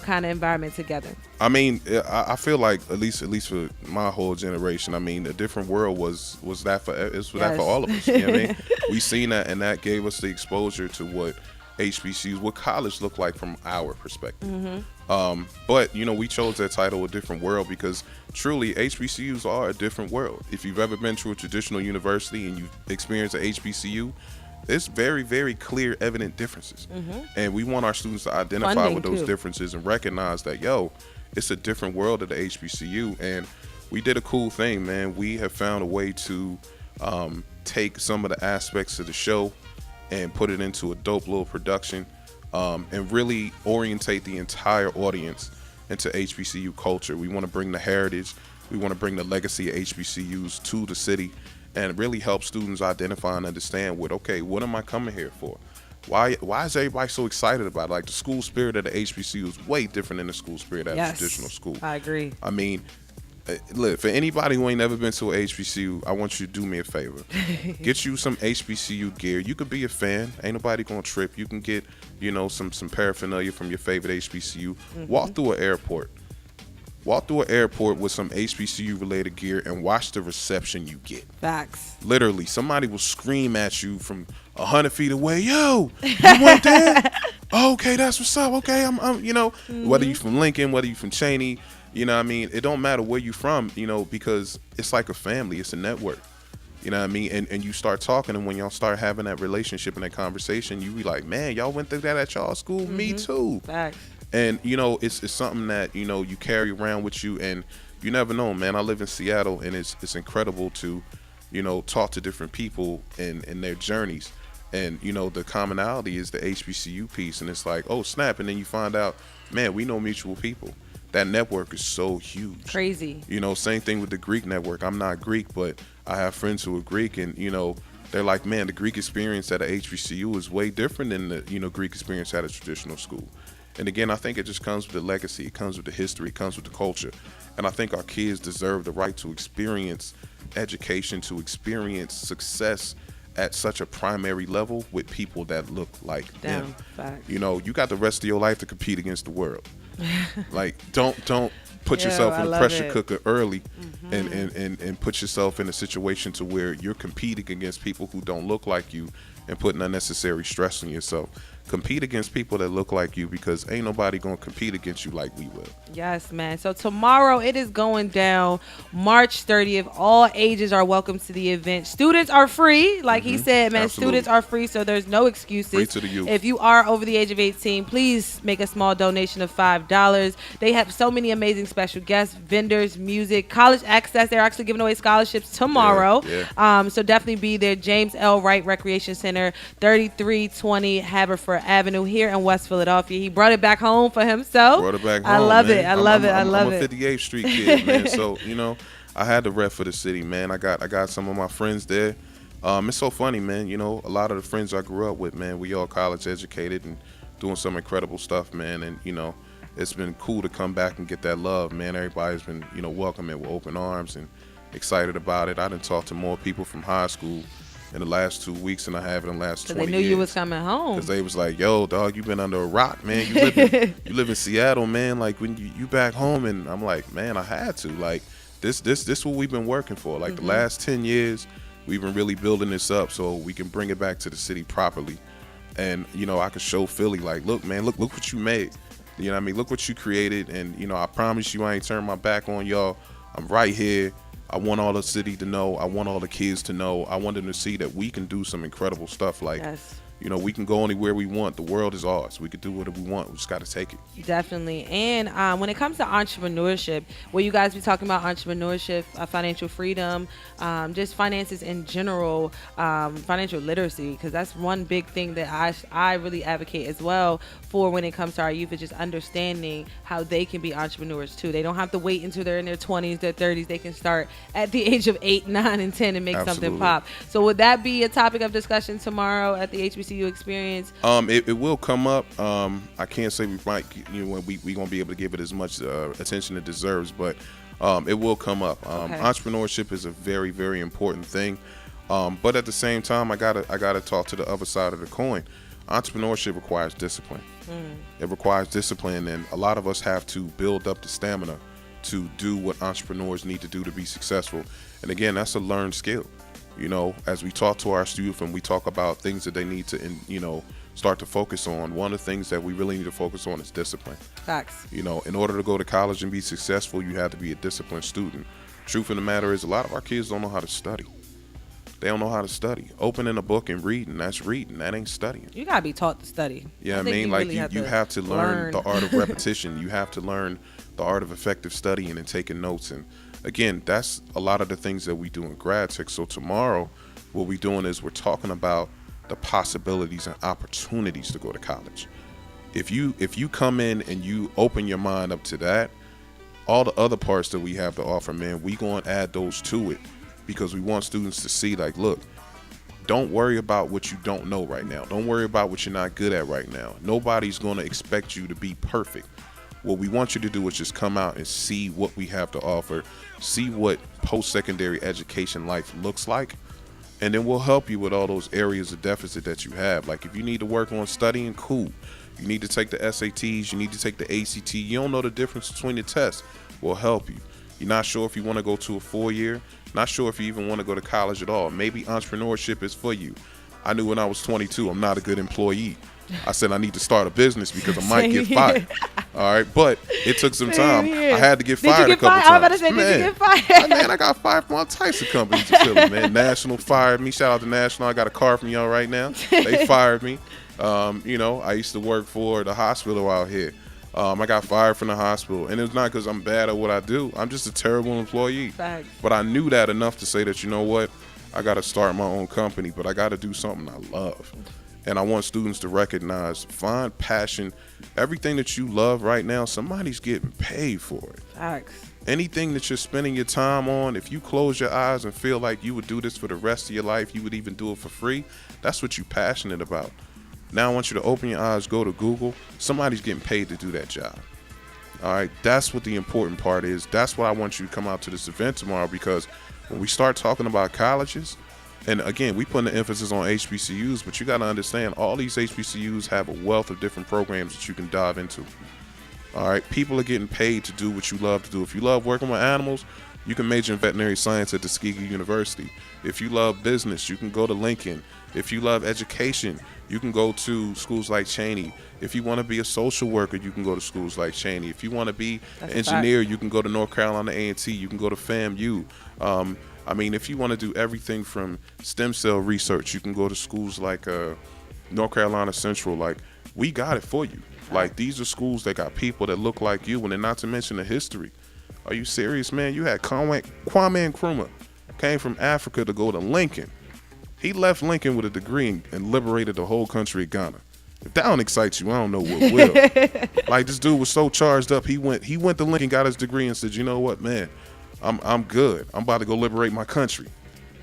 kind of environment together? I mean, I feel like at least for my whole generation, I mean, A Different World was that for that for all of us. You know what I mean? We seen that, and that gave us the exposure to what HBCUs, what college looked like from our perspective. But we chose that title, A Different World, because truly HBCUs are a different world. If you've ever been to a traditional university and you've experienced a HBCU, there's very, very clear, evident differences. And we want our students to identify with those differences and recognize that, it's a different world at the HBCU. And we did a cool thing, man. We have found a way to take some of the aspects of the show and put it into a dope little production, and really orientate the entire audience into HBCU culture. We want to bring the heritage, we want to bring the legacy of HBCUs to the city, and really help students identify and understand what am I coming here for? Why is everybody so excited about it? Like, the school spirit of the HBCU is way different than the school spirit at a traditional school. I agree. I mean, look, for anybody who ain't never been to a HBCU, I want you to do me a favor. Get you some HBCU gear. You could be a fan. Ain't nobody gonna trip. You can get, some paraphernalia from your favorite HBCU. Walk through an airport. Walk through an airport with some HBCU related gear and watch the reception you get. Facts. Literally, somebody will scream at you from 100 feet away. Yo, you went there? Okay, that's what's up. Okay, I'm whether you from Lincoln, whether you from Cheney, what I mean? It don't matter where you from, because it's like a family. It's a network. You know what I mean? And you start talking, and when y'all start having that relationship and that conversation, you be like, man, y'all went through that at y'all school? Me too. Facts. And, it's something that, you carry around with you, and you never know, man. I live in Seattle, and it's incredible to, talk to different people and their journeys. And, the commonality is the HBCU piece, and it's like, oh, snap. And then you find out, man, we know mutual people. That network is so huge. Crazy. Same thing with the Greek network. I'm not Greek, but I have friends who are Greek, and, they're like, man, the Greek experience at a HBCU is way different than the, Greek experience at a traditional school. And again, I think it just comes with the legacy. It comes with the history. It comes with the culture. And I think our kids deserve the right to experience education, to experience success at such a primary level with people that look like them. Facts. You got the rest of your life to compete against the world. Like, don't put yourself in a pressure cooker early, and put yourself in a situation to where you're competing against people who don't look like you and putting unnecessary stress on yourself. Compete against people that look like you, because ain't nobody gonna compete against you like we will. Yes, man. So tomorrow it is going down March 30th. All ages are welcome to the event. Students are free. Like he said, man, Absolutely. students are free, so there's no Free excuses. to the youth. If you are over the age of 18, please make a small donation of $5. They have so many amazing special guests, vendors, music, college access. They're actually giving away scholarships tomorrow. Yeah. So definitely be there. James L. Wright Recreation Center, 3320 Haverford Avenue here in West Philadelphia. He brought it back home for himself. Brought it back home. I love man. it. I love it. I love I'm it. a 58th Street kid, man. So I had to rep for the city, man. I got some of my friends there. It's so funny, man. A lot of the friends I grew up with, man, we all college educated and doing some incredible stuff, man. And it's been cool to come back and get that love, man. Everybody's been welcoming with open arms and excited about it. I done talked to more people from high school in the last 2 weeks than I have in the last 20 years. They knew you was coming home. Because they was like, yo, dog, you been under a rock, man. You live in Seattle, man. Like, when you back home. And I'm like, man, I had to. Like, this what we've been working for. Like, the last 10 years, we've been really building this up so we can bring it back to the city properly. And, I could show Philly, like, look, man, look what you made. You know what I mean? Look what you created. And, I promise you I ain't turned my back on y'all. I'm right here. I want all the city to know. I want all the kids to know. I want them to see that we can do some incredible stuff. Like, we can go anywhere we want. The world is ours. We can do whatever we want. We just got to take it. Definitely. And when it comes to entrepreneurship, will you guys be talking about entrepreneurship, financial freedom, just finances in general, financial literacy? Because that's one big thing that I really advocate as well for when it comes to our youth, is just understanding how they can be entrepreneurs too. They don't have to wait until they're in their 20s, their 30s. They can start at the age of 8, 9, and 10 and make something pop. So would that be a topic of discussion tomorrow at the HBCU experience? It will come up. I can't say we might, we gonna be able to give it as much attention it deserves, but it will come up. Entrepreneurship is a very, very important thing. But at the same time, I gotta talk to the other side of the coin. Entrepreneurship requires discipline. It requires discipline, and a lot of us have to build up the stamina to do what entrepreneurs need to do to be successful. And again, that's a learned skill. As we talk to our students and we talk about things that they need to, start to focus on, one of the things that we really need to focus on is discipline. Facts. In order to go to college and be successful, you have to be a disciplined student. Truth of the matter is, a lot of our kids don't know how to study. They don't know how to study. Opening a book and reading, that's reading. That ain't studying. You got to be taught to study. Yeah, I mean, like, you have to learn the art of repetition. You have to learn the art of effective studying and taking notes. And again, that's a lot of the things that we do in Gradtechs. So tomorrow, what we're doing is we're talking about the possibilities and opportunities to go to college. If you come in and you open your mind up to that, all the other parts that we have to offer, man, we going to add those to it, because we want students to see, like, look, don't worry about what you don't know right now. Don't worry about what you're not good at right now. Nobody's going to expect you to be perfect. What we want you to do is just come out and see what we have to offer, see what post-secondary education life looks like, and then we'll help you with all those areas of deficit that you have. Like, if you need to work on studying, cool. You need to take the SATs, you need to take the ACT. You don't know the difference between the tests, we'll help you. You're not sure if you want to go to a 4-year, not sure if you even want to go to college at all. Maybe entrepreneurship is for you. I knew when I was 22, I'm not a good employee. I said I need to start a business because I might get fired. All right, but it took some time. I had to get fired a couple times. I was about to say, did you get fired? Man, I got fired from all types of companies in Philly, man. National fired me. Shout out to National. I got a card from y'all right now. They fired me. I used to work for the hospital out here. I got fired from the hospital, and it's not because I'm bad at what I do. I'm just a terrible employee. Facts. But I knew that enough to say that, you know what, I got to start my own company, but I got to do something I love. And I want students to recognize, find passion. Everything that you love right now, somebody's getting paid for it. Facts. Anything that you're spending your time on, if you close your eyes and feel like you would do this for the rest of your life, you would even do it for free, that's what you're passionate about. Now I want you to open your eyes, go to Google. Somebody's getting paid to do that job. All right, that's what the important part is. That's why I want you to come out to this event tomorrow, because when we start talking about colleges, and again, we put the emphasis on HBCUs, but you got to understand, all these HBCUs have a wealth of different programs that you can dive into. All right, people are getting paid to do what you love to do. If you love working with animals, you can major in veterinary science at Tuskegee University. If you love business, you can go to Lincoln. If you love education, you can go to schools like Cheney. If you want to be a social worker, you can go to schools like Cheney. If you want to be an engineer, you can go to North Carolina A&T. You can go to FAMU. I mean, if you want to do everything from stem cell research, you can go to schools like North Carolina Central. Like, we got it for you. Like, these are schools that got people that look like you, and then not to mention the history. Are you serious, man? You had Kwame Nkrumah came from Africa to go to Lincoln. He left Lincoln with a degree and liberated the whole country of Ghana. If that don't excite you, I don't know what will. Like, this dude was so charged up. He went to Lincoln, got his degree, and said, "You know what, man? I'm good. I'm about to go liberate my country."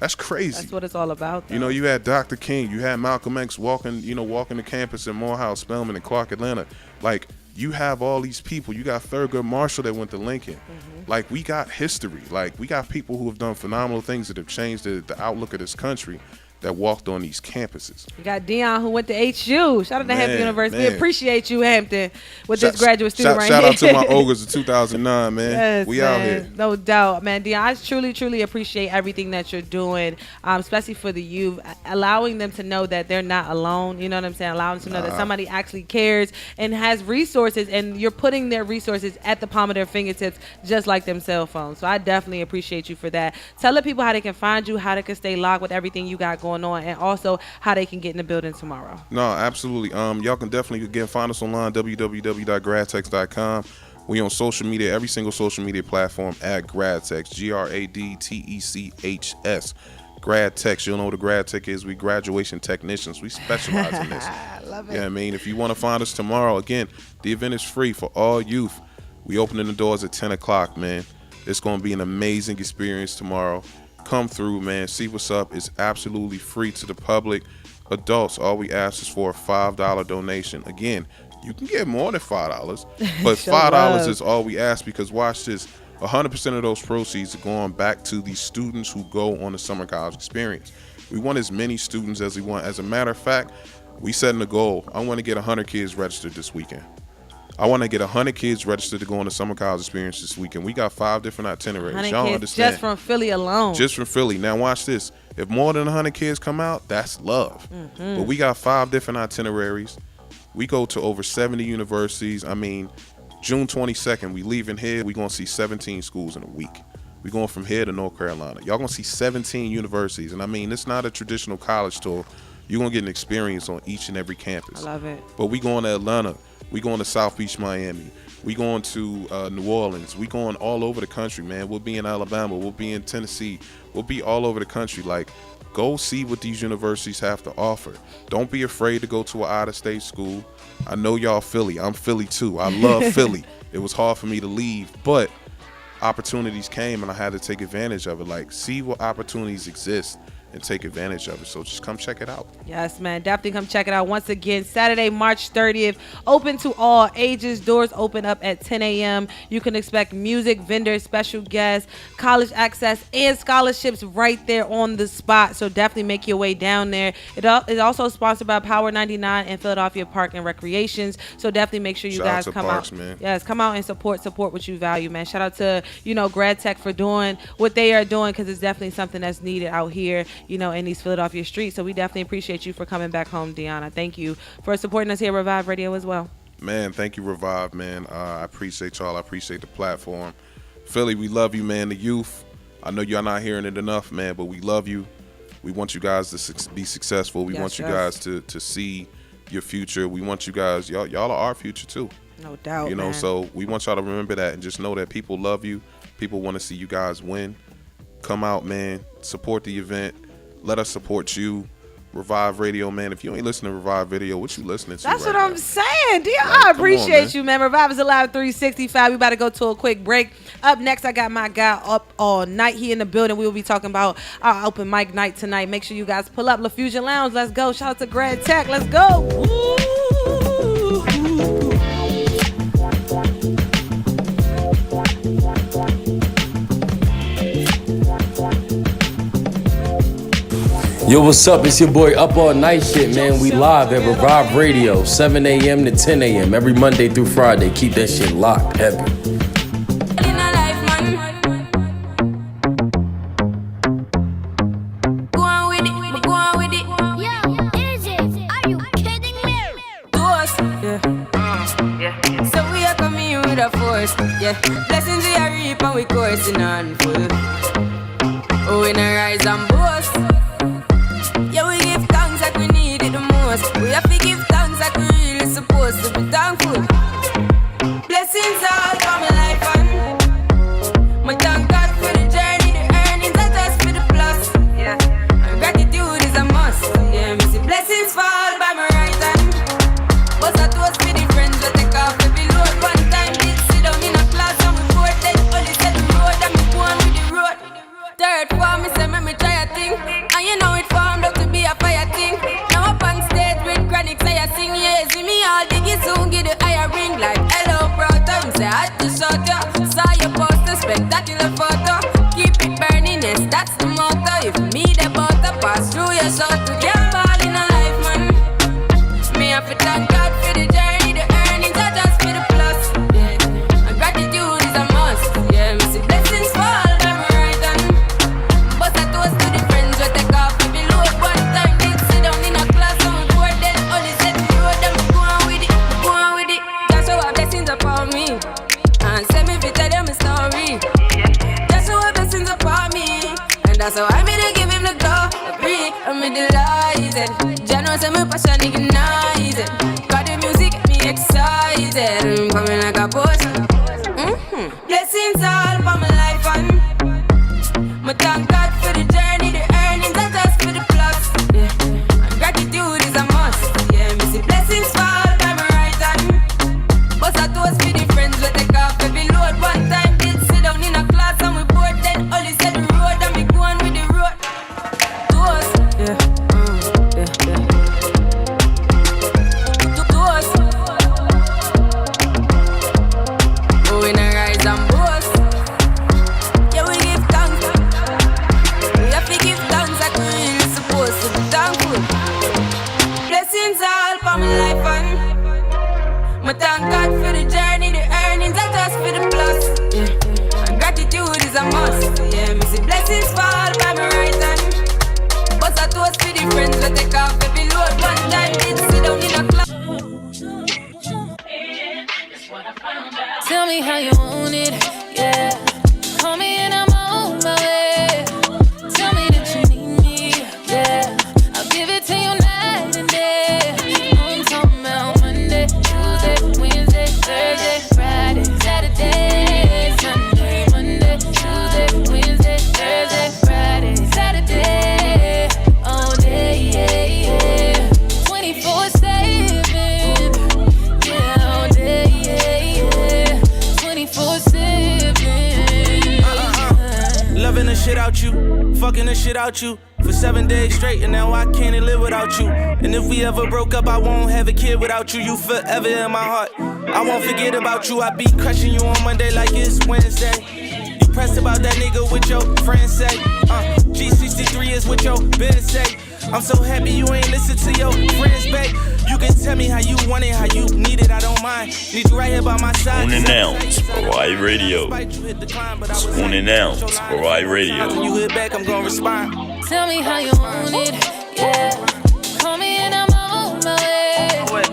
That's crazy. That's what it's all about, though. You know, you had Dr. King, you had Malcolm X walking the campus in Morehouse, Spelman, and Clark, Atlanta. Like, you have all these people. You got Thurgood Marshall that went to Lincoln. Like, we got history. Like, we got people who have done phenomenal things that have changed the outlook of this country that walked on these campuses. You got Dion who went to HU. Shout out to Hampton University. We appreciate you, Hampton, with this graduate student right here. Shout out to my ogres of 2009, man. Yes, we man. out here. No doubt, man. Dion, I truly, truly appreciate everything that you're doing, especially for the youth, allowing them to know that they're not alone. You know what I'm saying? Allowing them to know that somebody actually cares and has resources, and you're putting their resources at the palm of their fingertips, just like them cell phones. So I definitely appreciate you for that. Tell the people how they can find you, how they can stay locked with everything you got going on, and also how they can get in the building tomorrow. No, absolutely. Y'all can definitely find us online, www.gradtechs.com. We on social media, every single social media platform at Gradtechs, Gradtechs. Gradtechs, you'll know what a Gradtech is. We graduation technicians. We specialize in this. I love it. Yeah, I mean, if you want to find us tomorrow, again, the event is free for all youth. We opening the doors at 10 o'clock, man. It's going to be an amazing experience tomorrow. Come through, man. See what's up. It's absolutely free to the public. Adults, all we ask is for a $5 donation. Again, you can get more than $5, but $5 is all we ask, because watch this. 100% of those proceeds are going back to the students who go on the summer college experience. We want as many students as we want. As a matter of fact, we setting a goal. I want to get 100 kids registered this weekend. I want to get 100 kids registered to go on the summer college experience this weekend. We got 5 different itineraries. Y'all understand? Just from Philly alone. Just from Philly. Now watch this. If more than 100 kids come out, that's love. But we got 5 different itineraries. We go to over 70 universities. I mean, June 22nd, we leaving here. We're going to see 17 schools in a week. We're going from here to North Carolina. Y'all going to see 17 universities. And I mean, it's not a traditional college tour. You're going to get an experience on each and every campus. I love it. But we going to Atlanta. We going to South Beach, Miami. We going to New Orleans. We going all over the country, man. We'll be in Alabama. We'll be in Tennessee. We'll be all over the country. Like, go see what these universities have to offer. Don't be afraid to go to an out-of-state school. I know y'all Philly. I'm Philly too. I love Philly. It was hard for me to leave, but opportunities came and I had to take advantage of it. Like, see what opportunities exist and take advantage of it. So just come check it out. Yes, man. Definitely come check it out. Once again, Saturday, March 30th, open to all ages. Doors open up at 10 a.m. You can expect music, vendors, special guests, college access, and scholarships right there on the spot. So definitely make your way down there. It is also sponsored by Power 99 and Philadelphia Park and Recreations. So definitely make sure you guys come out. Man. Yes, come out and support what you value, man. Shout out to, Gradtech for doing what they are doing, because it's definitely something that's needed out here, in these Philadelphia streets. So we definitely appreciate you for coming back home, Deanna. Thank you for supporting us here at Revive Radio as well. Man, thank you, Revive, man. I appreciate y'all. I appreciate the platform. Philly, we love you, man. The youth, I know y'all not hearing it enough, man, but we love you. We want you guys to be successful. We want you guys to see your future. We want you guys, y'all are our future too. No doubt, man. So we want y'all to remember that and just know that people love you. People want to see you guys win. Come out, man. Support the event. Let us support you. Revive Radio, man. If you ain't listening to Revive Radio, what you listening to? That's what I'm saying, dear. I appreciate you, man. Revive is Alive 365. We about to go to a quick break. Up next, I got my guy up all night. He in the building. We will be talking about our open mic night tonight. Make sure you guys pull up La Fusion Lounge. Let's go. Shout out to Gradtechs. Let's go. Woo! Yo, what's up? It's your boy Up All Night Shit, man. We live at Revive Radio, 7 a.m. to 10 a.m. every Monday through Friday. Keep that shit locked, heavy. We no rise and boast. Yeah, we give thanks like we need it the most. We have to give thanks like we really supposed to be thankful. Blessings all for my life and my thank God for the journey, the earnings are just for the plus. Yeah, and gratitude is a must. Yeah, me see blessings fall by my right hand. But I toast for the friends that take off every load. One time did sit down in a class and we bored then only said the road and me go on with the road. Third form, me say me try a thing, and you know it formed up to be a fire thing. Now up on stage with Gradtechs, I sing, yeah, see me all diggy soon, get the higher ring like hello, brother. Me say I had to shut ya, saw your poster, spectacular photo. Keep it burning, yes, that's the motto. If me the butter pass through your shot, to get all in a life, man. Me have to thank God for the journey, the earnings are just for the plus. Yeah, and gratitude is a must. Yeah, me see blessings fall by my right hand. But I toast to the friends we take off every load. One time did sit down in a class and we bored then only said the road and we go on with it, go on with it. Just show our blessings upon me and send me to tell them a story. Just show our blessings upon me, and that's how I made to give him the glory. I'm delighted. Jano say my passion ignited. Got the music get me excited. I'm coming like a potion. Blessings all for my life and my thank God for the journey, the earnings are just for the plus. Yeah, and gratitude is a must. Yeah, me see blessings fall by my right hand. But I toast for the friends we take off every load. One time did sit down in a class and we bored then only said the road and we go on with the road. Toast, yeah, yeah. Toast. Oh, we no rise and boast. Yeah, we give thanks. We have to give thanks like we really supposed to be thankful. Blessings all for my life and my thank God for the journey, the earnings are just for the plus. Yeah, and gratitude is a must. Yeah, me see blessings fall by my right hand. But I toast for the friends we take off every load. One time did sit down in a class. Tell me how you want it, yeah. Call me and I'm on my way. Tell me that you need me, yeah. I'll give it to you night and day. I'm talking about Monday, Tuesday, Wednesday, Thursday, Friday, Saturday, Sunday, Monday, Tuesday, Wednesday, Thursday, Friday, Saturday, all day, yeah, yeah. 24/7, yeah, all day, yeah, yeah. 24/7. Loving the shit out you, fucking the shit out you for 7 days straight, and now I can't live without you. And if we ever broke up, I won't have a kid without you. You forever in my heart. I won't forget about you. I be crushing you on Monday like it's Wednesday. You pressed about that nigga with your friends say. G63 is what your biz say. I'm so happy you ain't listen to your friends, babe. You can tell me how you want it, how you need it, I don't mind. Need you right here by my side. Unannounced for Y Radio. Unannounced for Y Radio. When you hit back, I'm gonna respond. Tell me how you want it, yeah. Call me and I'm on my way.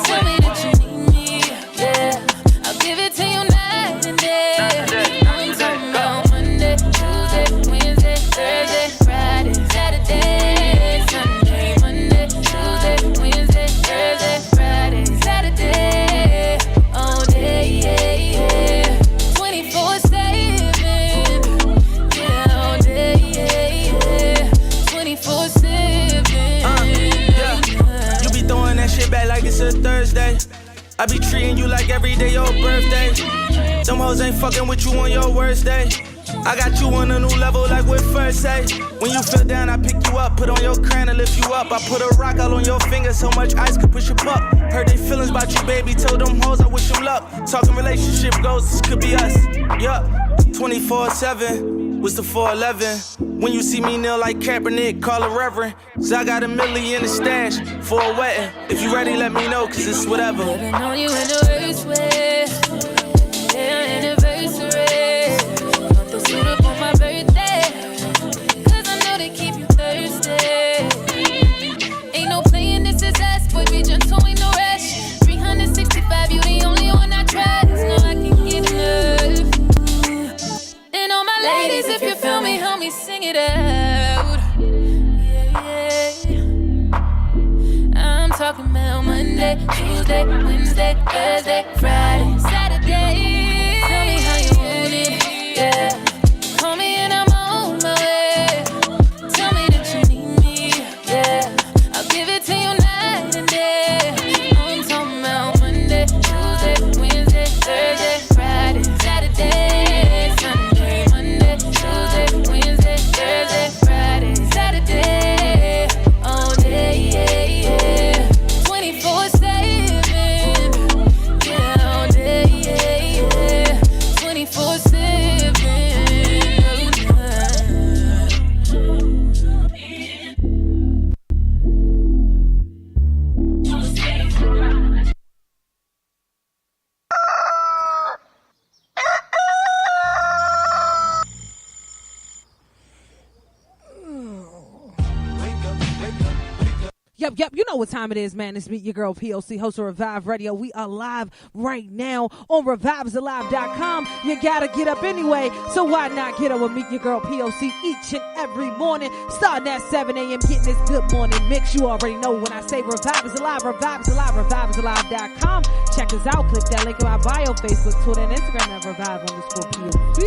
Tell me that you need me, yeah. I'll give it to you night and day. I'm talking about Monday, Tuesday, Wednesday, Thursday, Friday, Saturday, Sunday, Monday, Tuesday, Wednesday, Thursday, Friday, Saturday, all day, yeah, yeah. 24/7, yeah, all day, yeah, yeah. 24/7. You be throwing that shit back like it's a Thursday. I be treating you like every day your birthday. Them hoes ain't fucking with you on your worst day. I got you on a new level like what first say. When you feel down, I pick you up, put on your crown and lift you up. I put a rock all on your finger, so much ice could push you up. Heard they feelings about you, baby, told them hoes I wish them luck. Talking relationship goals, this could be us. Yup, 24/7, what's the 411? When you see me kneel like Kaepernick, call a reverend. So I got $1 million in the stash for a wedding. If you ready, let me know, cause it's whatever. Living on you in the worst way. Yeah, anniversary. Want the suit up on my birthday. Cause I know they keep you thirsty. Ain't no playing, this is us. Boy, we just ain't no rush. 365, you the only one I trust. No, I can get enough. And all my ladies, if Feel me, help me sing it out. Yeah, yeah. I'm talking about Monday, Tuesday, Wednesday, Thursday, Friday, Saturday. Tell me how you want it, yeah. Call me and I'm on my way. Tell me that you need me, yeah. I'll give it to you night and day. I'm talking about Monday, Tuesday, Wednesday, Thursday, Friday, Saturday, Sunday, Monday, Tuesday, Wednesday, Thursday, Friday, Saturday, all day, yeah, yeah. 24/7, yeah, all day, yeah, yeah. 24/7. Yep, you know what time it is, man. It's Meet Your Girl P.O.C, host of Revive Radio. We are live right now on revivesalive.com. You gotta get up anyway, so why not get up with Meet Your Girl P.O.C each and every morning, starting at 7 a.m., getting this good morning mix. You already know when I say Revive is Alive, Revive is Alive, revivesalive.com. Check us out, click that link in my bio, Facebook, Twitter, and Instagram at Revive_P.O.C.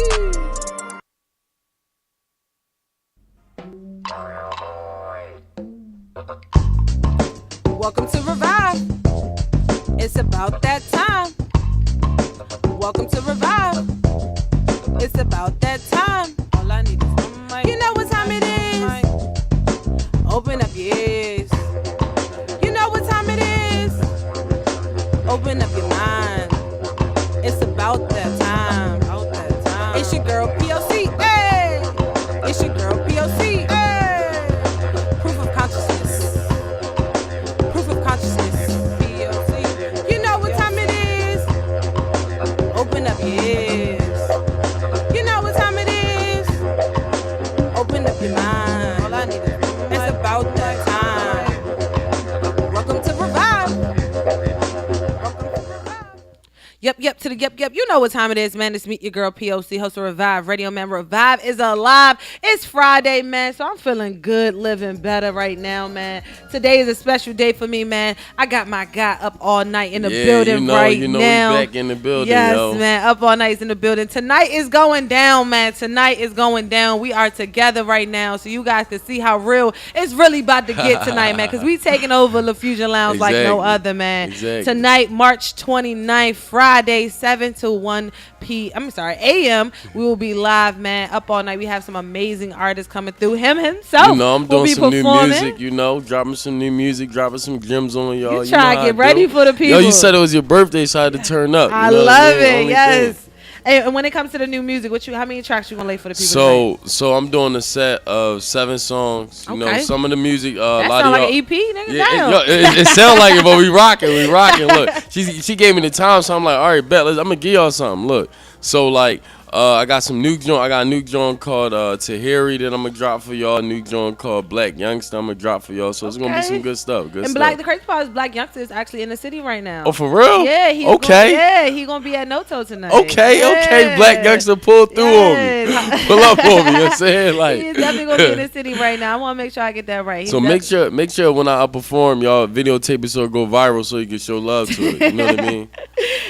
Welcome to Revive. It's about that time. Welcome to Revive. It's about that time. All I need is one mic. You know what time it is. Open up your ears. You know what time it is. Open up your mind. It's about that time. About that time. It's your girl P.O.C. Hey. It's your girl P.O.C. Hey. Proof of consciousness. Proof of consciousness. P.O.C. You know what time it is. Open up your ears. You know what time it is. Open up your mind. All I need is it's about that time. Welcome to Revive. Welcome to Revive. Yep, to the yep. You know what time it is, man. It's Meet Your Girl P.O.C, host of Revive Radio, man. Revive is alive. It's Friday, man, so I'm feeling good, living better right now, man. Today is a special day for me, man. I got my guy up all night in the building right now. He's back in the building, yes, man, up all night in the building. Tonight is going down, man. Tonight is going down. We are together right now, so you guys can see how real it's really about to get tonight, man, because we taking over the Fusion Lounge like no other, man. Exactly. Tonight, March 29th, Friday, 7 to 1 a.m. We will be live, man, up all night. We have some amazing artists coming through. Him himself. You know, I'm doing some performing. new music, you know, dropping some new music, dropping some gems on y'all. You try to get ready for the people. Yo, you said it was your birthday, so I had to turn up. I love it, yes. And when it comes to the new music, how many tracks you gonna lay for the people? So I'm doing a set of 7 songs. You know, some of the music. That sound like an EP, nigga. Yeah, it sound like it, but we rocking. Look, she gave me the time, so I'm like, all right, bet. I'm gonna give y'all something. Look, so like. I got some new joint. I got a new joint called Tahiri that I'm gonna drop for y'all. A new joint called Black Youngster I'm gonna drop for y'all. So it's gonna be some good stuff. The crazy part is Black Youngster is actually in the city right now. Oh, for real? Yeah. He's gonna be at Noto tonight. Okay. Black Youngster pulled through on me. Pull up on me. You know what I'm saying? Like, he's definitely gonna be in the city right now. I want to make sure I get that right. So make sure when I perform, y'all videotape it so it go viral so you can show love to it. You know what I mean?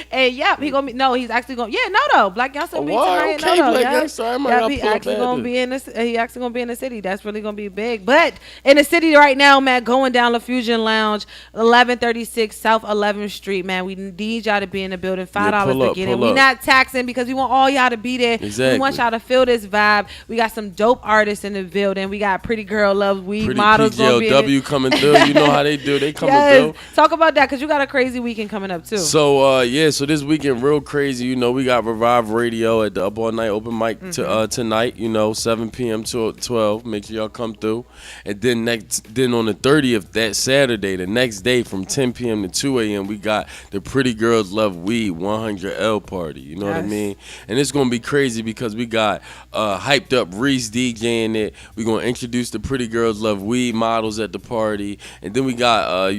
And he gonna be. No, he's actually gonna. Yeah, Noto. Black Youngster be tonight. Okay, Noto. Black Youngster. He actually gonna be in this. He actually gonna be in the city. That's really gonna be big. But in the city right now, man, going down the Fusion Lounge, 1136 South 11th Street, man. We need y'all to be in the building. $5 to get in. We not taxing because we want all y'all to be there. Exactly. We want y'all to feel this vibe. We got some dope artists in the building. We got Pretty Girl Love Weed models gonna be in PGLW coming through. You know how they do. They coming through. Talk about that because you got a crazy weekend coming up too. So so this weekend real crazy. You know, we got Revive Radio at the Up All Night open mic tonight. You know, 7 p.m. to 12. Make sure y'all come through. And then on the 30th, that Saturday, the next day from 10 p.m. to 2 a.m. we got the Pretty Girls Love Weed 100L party. You know what I mean? And it's gonna be crazy because we got hyped up Reese DJing it. We're gonna introduce the Pretty Girls Love Weed models at the party, and then we got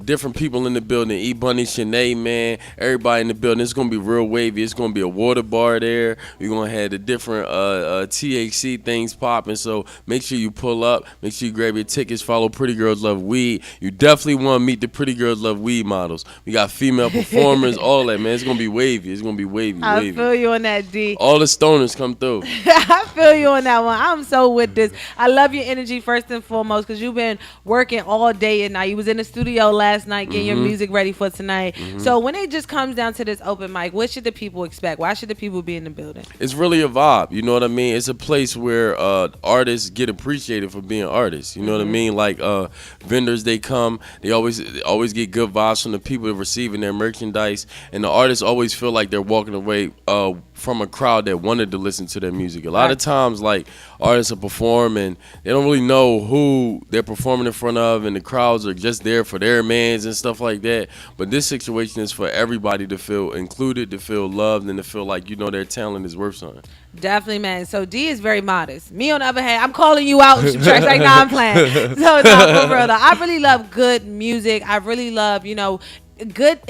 different people in the building. E Bunny, Shanae, man, everybody in the building. It's gonna be real wavy. It's gonna be a water bar there. We're gonna have the different THC things popping. So make sure you pull up. Make sure you grab your tickets. Follow Pretty Girls Love Weed. You definitely want to meet the Pretty Girls Love Weed models. We got female performers, all that, man. It's gonna be wavy. It's gonna be wavy. I feel you on that, D. All the stoners come through. I feel you on that one. I'm so with this. I love your energy first and foremost because you've been working all day and night. You was in the studio last night getting your music ready for tonight. So when it just comes down to this open mic, what should the people expect? Why should the people be in the building? It's really a vibe. You know what I mean? It's a place where artists get appreciated for being artists. You know what I mean? Like vendors, they come. They always get good vibes from the people that are receiving their merchandise, and the artists always feel like they're walking away from a crowd that wanted to listen to their music. A lot of times, like, artists are performing, they don't really know who they're performing in front of, and the crowds are just there for their mans and stuff like that. But this situation is for everybody to feel included, to feel loved, and to feel like, you know, their talent is worth something. Definitely, man. So D is very modest. Me, on the other hand, I'm calling you out. Tracks like, nah, I'm playing. So, no, for real, though. I really love good music. I really love, you know, a good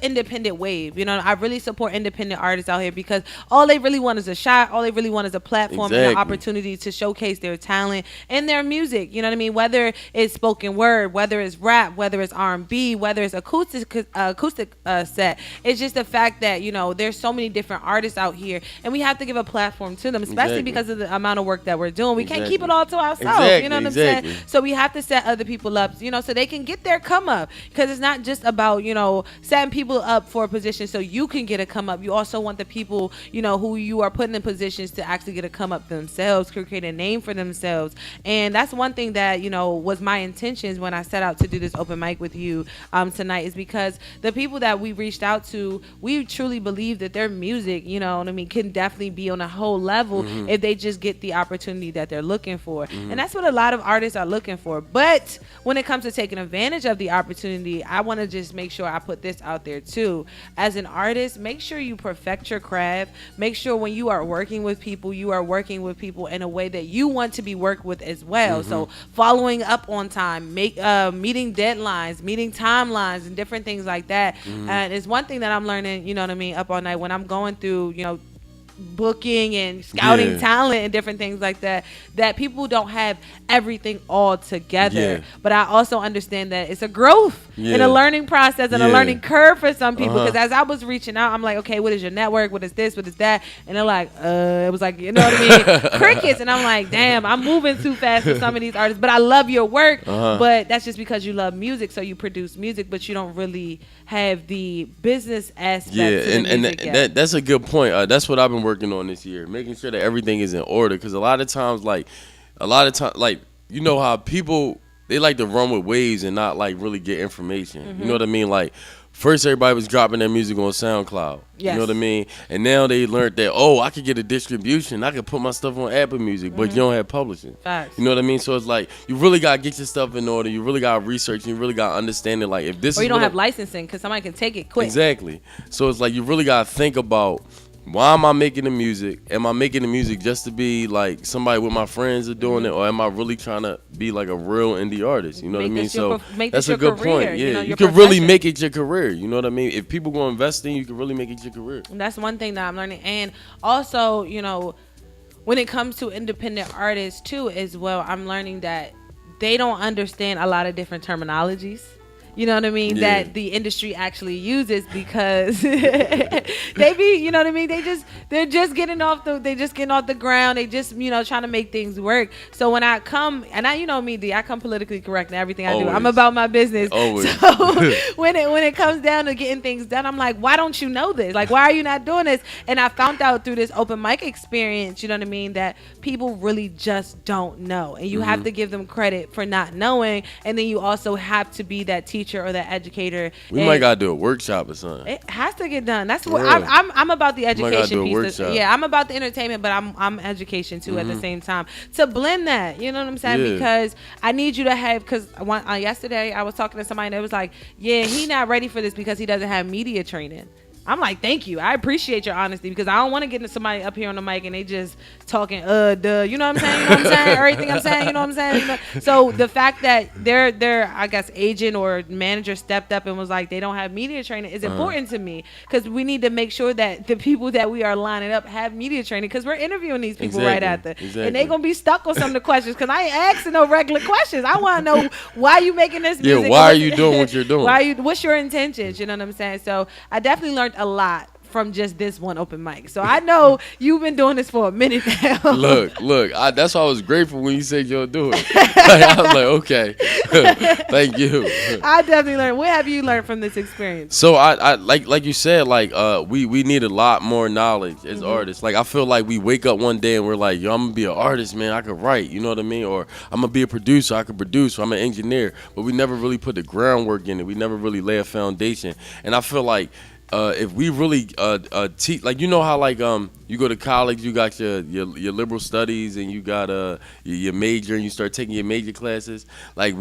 independent wave. You know, I really support independent artists out here because all they really want is a shot. All they really want is a platform and an opportunity to showcase their talent and their music. You know what I mean? Whether it's spoken word, whether it's rap, whether it's R&B, whether it's acoustic set. It's just the fact that, you know, there's so many different artists out here, and we have to give a platform to them, especially because of the amount of work that we're doing. We can't keep it all to ourselves. You know what I'm saying? So we have to set other people up, you know, so they can get their come up, because it's not just about, you know, setting people up for a position so you can get a come up. You also want the people, you know, who you are putting in positions to actually get a come up themselves, create a name for themselves. And that's one thing that, you know, was my intentions when I set out to do this open mic with you tonight, is because the people that we reached out to, we truly believe that their music, you know what I mean, can definitely be on a whole level if they just get the opportunity that they're looking for. And that's what a lot of artists are looking for. But when it comes to taking advantage of the opportunity, I want to just make sure I put this out there too. As an artist, make sure you perfect your craft. Make sure when you are working with people, you are working with people in a way that you want to be worked with as well. So following up on time, meeting deadlines, meeting timelines, and different things like that. And it's one thing that I'm learning, you know what I mean, up all night when I'm going through, you know, booking and scouting talent and different things like that, that people don't have everything all together. But I also understand that it's a growth and a learning process and a learning curve for some people, because as I was reaching out, I'm like, okay, what is your network, what is this, what is that? And they're like, it was like, you know what I mean, crickets. And I'm like, damn, I'm moving too fast for some of these artists, but I love your work. But that's just because you love music, so you produce music, but you don't really have the business aspect to the music yet. That's a good point. That's what I've been working on this year, making sure that everything is in order, because a lot of times, like, you know how people, they like to run with waves and not like really get information. You know what I mean? Like, first everybody was dropping their music on SoundCloud. You know what I mean? And now they learned that, oh, I could get a distribution. I could put my stuff on Apple Music, but you don't have publishing. You know what I mean? So it's like, you really got to get your stuff in order. You really got to research. You really got to understand it. Like, if this or you don't have licensing, because somebody can take it quick. Exactly. So it's like, you really got to think about, why am I making the music? Am I making the music just to be like somebody with my friends are doing it, or am I really trying to be like a real indie artist? You know what I mean? So that's a good point. Yeah, you can really make it your career. You know what I mean? If people go invest in you, can really make it your career. And that's one thing that I'm learning. And also, you know, when it comes to independent artists too, as well, I'm learning that they don't understand a lot of different terminologies. You know what I mean? That the industry actually uses, because they be, you know what I mean? They're just getting off the ground. They just, you know, trying to make things work. So when I come, and you know me, D, I come politically correct in everything I do. I'm about my business. So when it comes down to getting things done, I'm like, why don't you know this? Like, why are you not doing this? And I found out through this open mic experience, you know what I mean, that people really just don't know. And you have to give them credit for not knowing. And then you also have to be that teacher or that educator. We might gotta do a workshop or something. It has to get done. That's what I'm about, the education piece. I'm about the entertainment, but I'm education too at the same time, to blend that. You know what I'm saying? Because I need you to have. Because yesterday I was talking to somebody and it was like, yeah, he not ready for this because he doesn't have media training. I'm like, thank you. I appreciate your honesty because I don't want to get into somebody up here on the mic and they just talking, duh. You know what I'm saying? You know what I'm saying? Everything I'm saying, you know what I'm saying? You know? So the fact that their I guess agent or manager stepped up and was like, they don't have media training is important to me because we need to make sure that the people that we are lining up have media training because we're interviewing these people right after, and they gonna be stuck on some of the questions because I ain't asking no regular questions. I want to know why you making this music. Yeah, why are you doing what you're doing? What's your intentions? You know what I'm saying? So I definitely learned a lot from just this one open mic. So I know you've been doing this for a minute now. Look, that's why I was grateful when you said you'll do it. I was like, okay, thank you. I definitely learned. What have you learned from this experience? So I like you said, like we need a lot more knowledge as artists. Like I feel like we wake up one day and we're like, yo, I'm gonna be an artist, man. I could write, you know what I mean? Or I'm gonna be a producer. I could produce. Or I'm an engineer. But we never really put the groundwork in it. We never really lay a foundation. And I feel like if we really teach, like, you know how like you go to college, you got your liberal studies and you got your major and you start taking your major classes. Like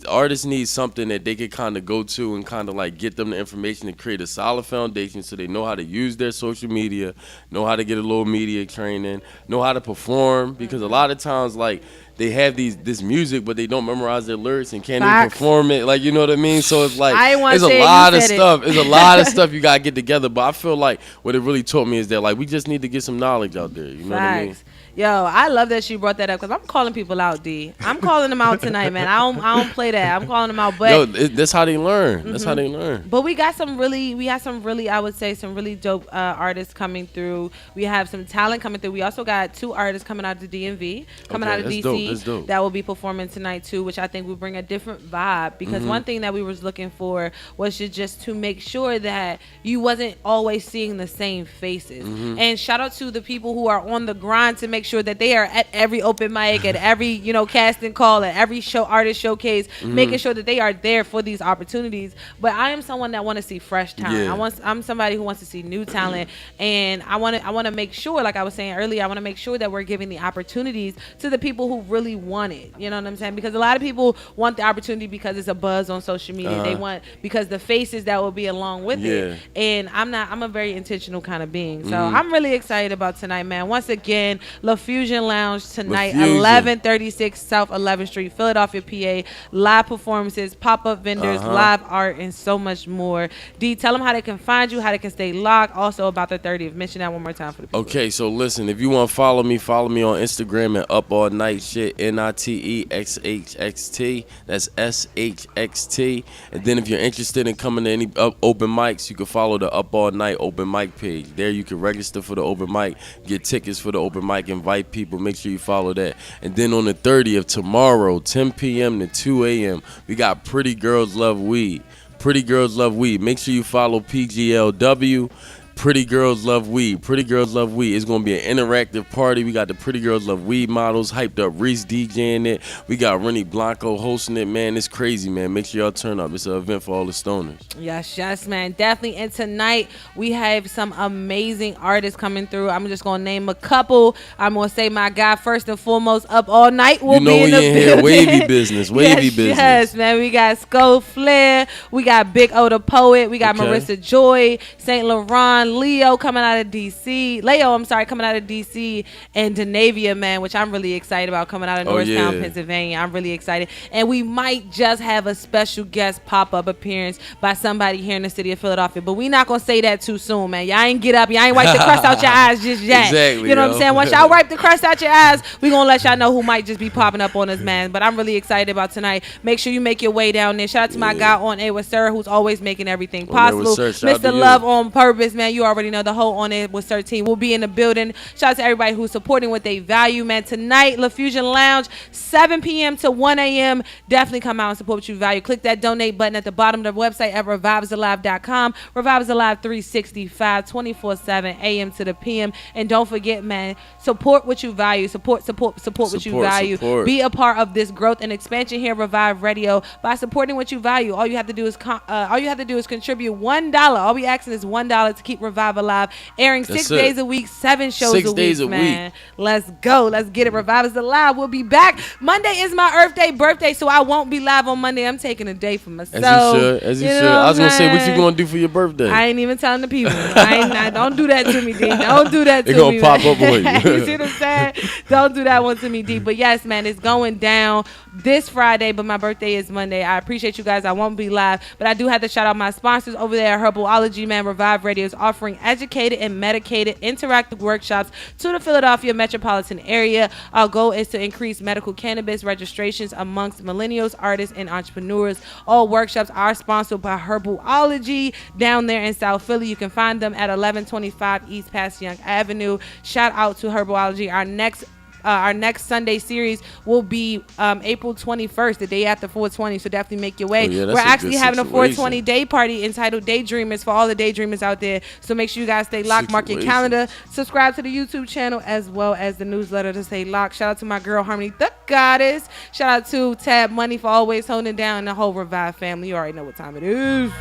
artists need something that they could kind of go to and kind of like get them the information to create a solid foundation so they know how to use their social media, know how to get a little media training, know how to perform, because a lot of times like they have this music, but they don't memorize their lyrics and can't even perform it. Like, you know what I mean? So it's like, it's a lot of stuff. It's a lot of stuff you got to get together. But I feel like what it really taught me is that, like, we just need to get some knowledge out there. You know what I mean? Yo, I love that you brought that up because I'm calling people out, D. I'm calling them out tonight, man. I don't play that. I'm calling them out. But yo, that's how they learn. That's how they learn. But we had some really, I would say, some really dope artists coming through. We have some talent coming through. We also got 2 artists coming out of the DMV, coming out of DC. That's dope. That will be performing tonight too, which I think will bring a different vibe. Because one thing that we was looking for was just to make sure that you wasn't always seeing the same faces. And shout out to the people who are on the grind to make sure that they are at every open mic, at every casting call, at every artist showcase, making sure that they are there for these opportunities. But I am someone that want to see fresh talent. I'm somebody who wants to see new talent, and I want to make sure, like I was saying earlier, I want to make sure that we're giving the opportunities to the people who really want it. You know what I'm saying? Because a lot of people want the opportunity because it's a buzz on social media. They want because the faces that will be along with it. And I'm a very intentional kind of being. So I'm really excited about tonight, man. Once again, La Fusion Lounge tonight, 1136 South 11th Street, Philadelphia, PA. Live performances, pop-up vendors, live art, and so much more. D, tell them how they can find you, how they can stay locked. Also about the 30th. Mention that one more time for the people. Okay, so listen, if you want to follow me on Instagram at Up All Night Shit, NITEXHXT. That's SHXT. And then if you're interested in coming to any open mics, you can follow the Up All Night open mic page. There you can register for the open mic, get tickets for the open mic, invite people. Make sure you follow that. And then on the 30th, tomorrow, 10 p.m. to 2 a.m., we got Pretty Girls Love Weed. Pretty Girls Love Weed. Make sure you follow PGLW. Pretty Girls Love Weed. Pretty Girls Love Weed. It's going to be an interactive party. We got the Pretty Girls Love Weed models hyped up. Reese DJing it. We got Rennie Blanco hosting it. Man, it's crazy, man. Make sure y'all turn up. It's an event for all the stoners. Yes, man. Definitely. And tonight, we have some amazing artists coming through. I'm just going to name a couple. I'm going to say my guy, first and foremost, Up All Night will be in the building. Here. Wavy business. Wavy business. Yes, man. We got Skull Flair. We got Big O the Poet. We got Marissa Joy, St. Laurent, Leo coming out of DC. Coming out of DC, and Denavia, man, which I'm really excited about, coming out of Norristown, Pennsylvania. I'm really excited. And we might just have a special guest pop-up appearance by somebody here in the city of Philadelphia. But we not going to say that too soon, man. Y'all ain't get up. Y'all ain't wipe the crust out your eyes just yet. Exactly, you know what I'm saying? Once y'all wipe the crust out your eyes, we going to let y'all know who might just be popping up on us, man. But I'm really excited about tonight. Make sure you make your way down there. Shout out to my guy on air with Sir, who's always making everything possible. Mr. Love on Purpose, man. You already know the whole on it with 13 will be in the building. Shout out to everybody who's supporting what they value, man. Tonight, La Fusion Lounge, 7 p.m. to 1 a.m. Definitely come out and support what you value. Click that donate button at the bottom of the website at revivesalive.com. Revives Alive 365, 24/7, a.m. to the p.m. And don't forget, man, support what you value. Support what you value. Be a part of this growth and expansion here at Revive Radio by supporting what you value. All you have to do is contribute $1. All we asking is $1 to keep Revive Alive, airing That's 6 it. days a week, 7 shows 6 a week, days a man. week. Let's go. Let's get it. Revive is alive. We'll be back. Monday is my Earth Day birthday, so I won't be live on Monday. I'm taking a day for myself. As you should. I was going to say, what you going to do for your birthday? I ain't even telling the people. Don't do that to me, D. Don't do that to me. It gonna pop up on you. You see what I'm saying? Don't do that one to me, D. But yes, man, it's going down this Friday, but my birthday is Monday. I appreciate you guys. I won't be live, but I do have to shout out my sponsors over there at Hbcu'S, man. Revive Radio is offering educated and medicated interactive workshops to the Philadelphia metropolitan area. Our goal is to increase medical cannabis registrations amongst millennials, artists, and entrepreneurs. All workshops are sponsored by Hbcu'S down there in South Philly. You can find them at 1125 East Passyunk Avenue. Shout out to Hbcu'S. Our next Sunday series will be April 21st, the day after 420. So definitely make your way. We're actually having a 420 day party entitled Daydreamers for all the daydreamers out there. So make sure you guys stay locked. Mark your calendar. Subscribe to the YouTube channel as well as the newsletter to stay locked. Shout out to my girl Harmony the Goddess. Shout out to Tab Money for always holding down the whole Revive family. You already know what time it is.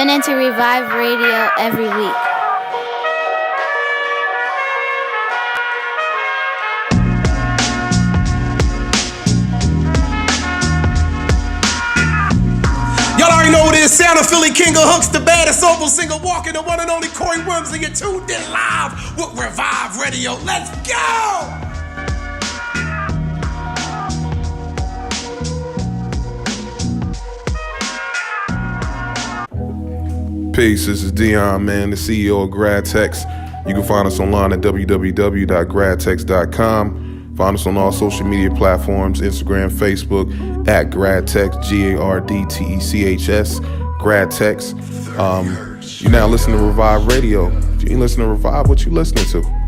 Tune into Revive Radio every week. Y'all already know what it is. Sound of Philly King of Hooks, the baddest soulful singer walking, the one and only Corey Worms, and you're tuned in live with Revive Radio. Let's go! Peace, this is Dion, man, the CEO of Gradtechs. You can find us online at www.gradtechs.com. Find us on all social media platforms, Instagram, Facebook, at Gradtechs, Gardtechs, Gradtechs. You're now listening to Revive Radio. If you ain't listening to Revive, what you listening to?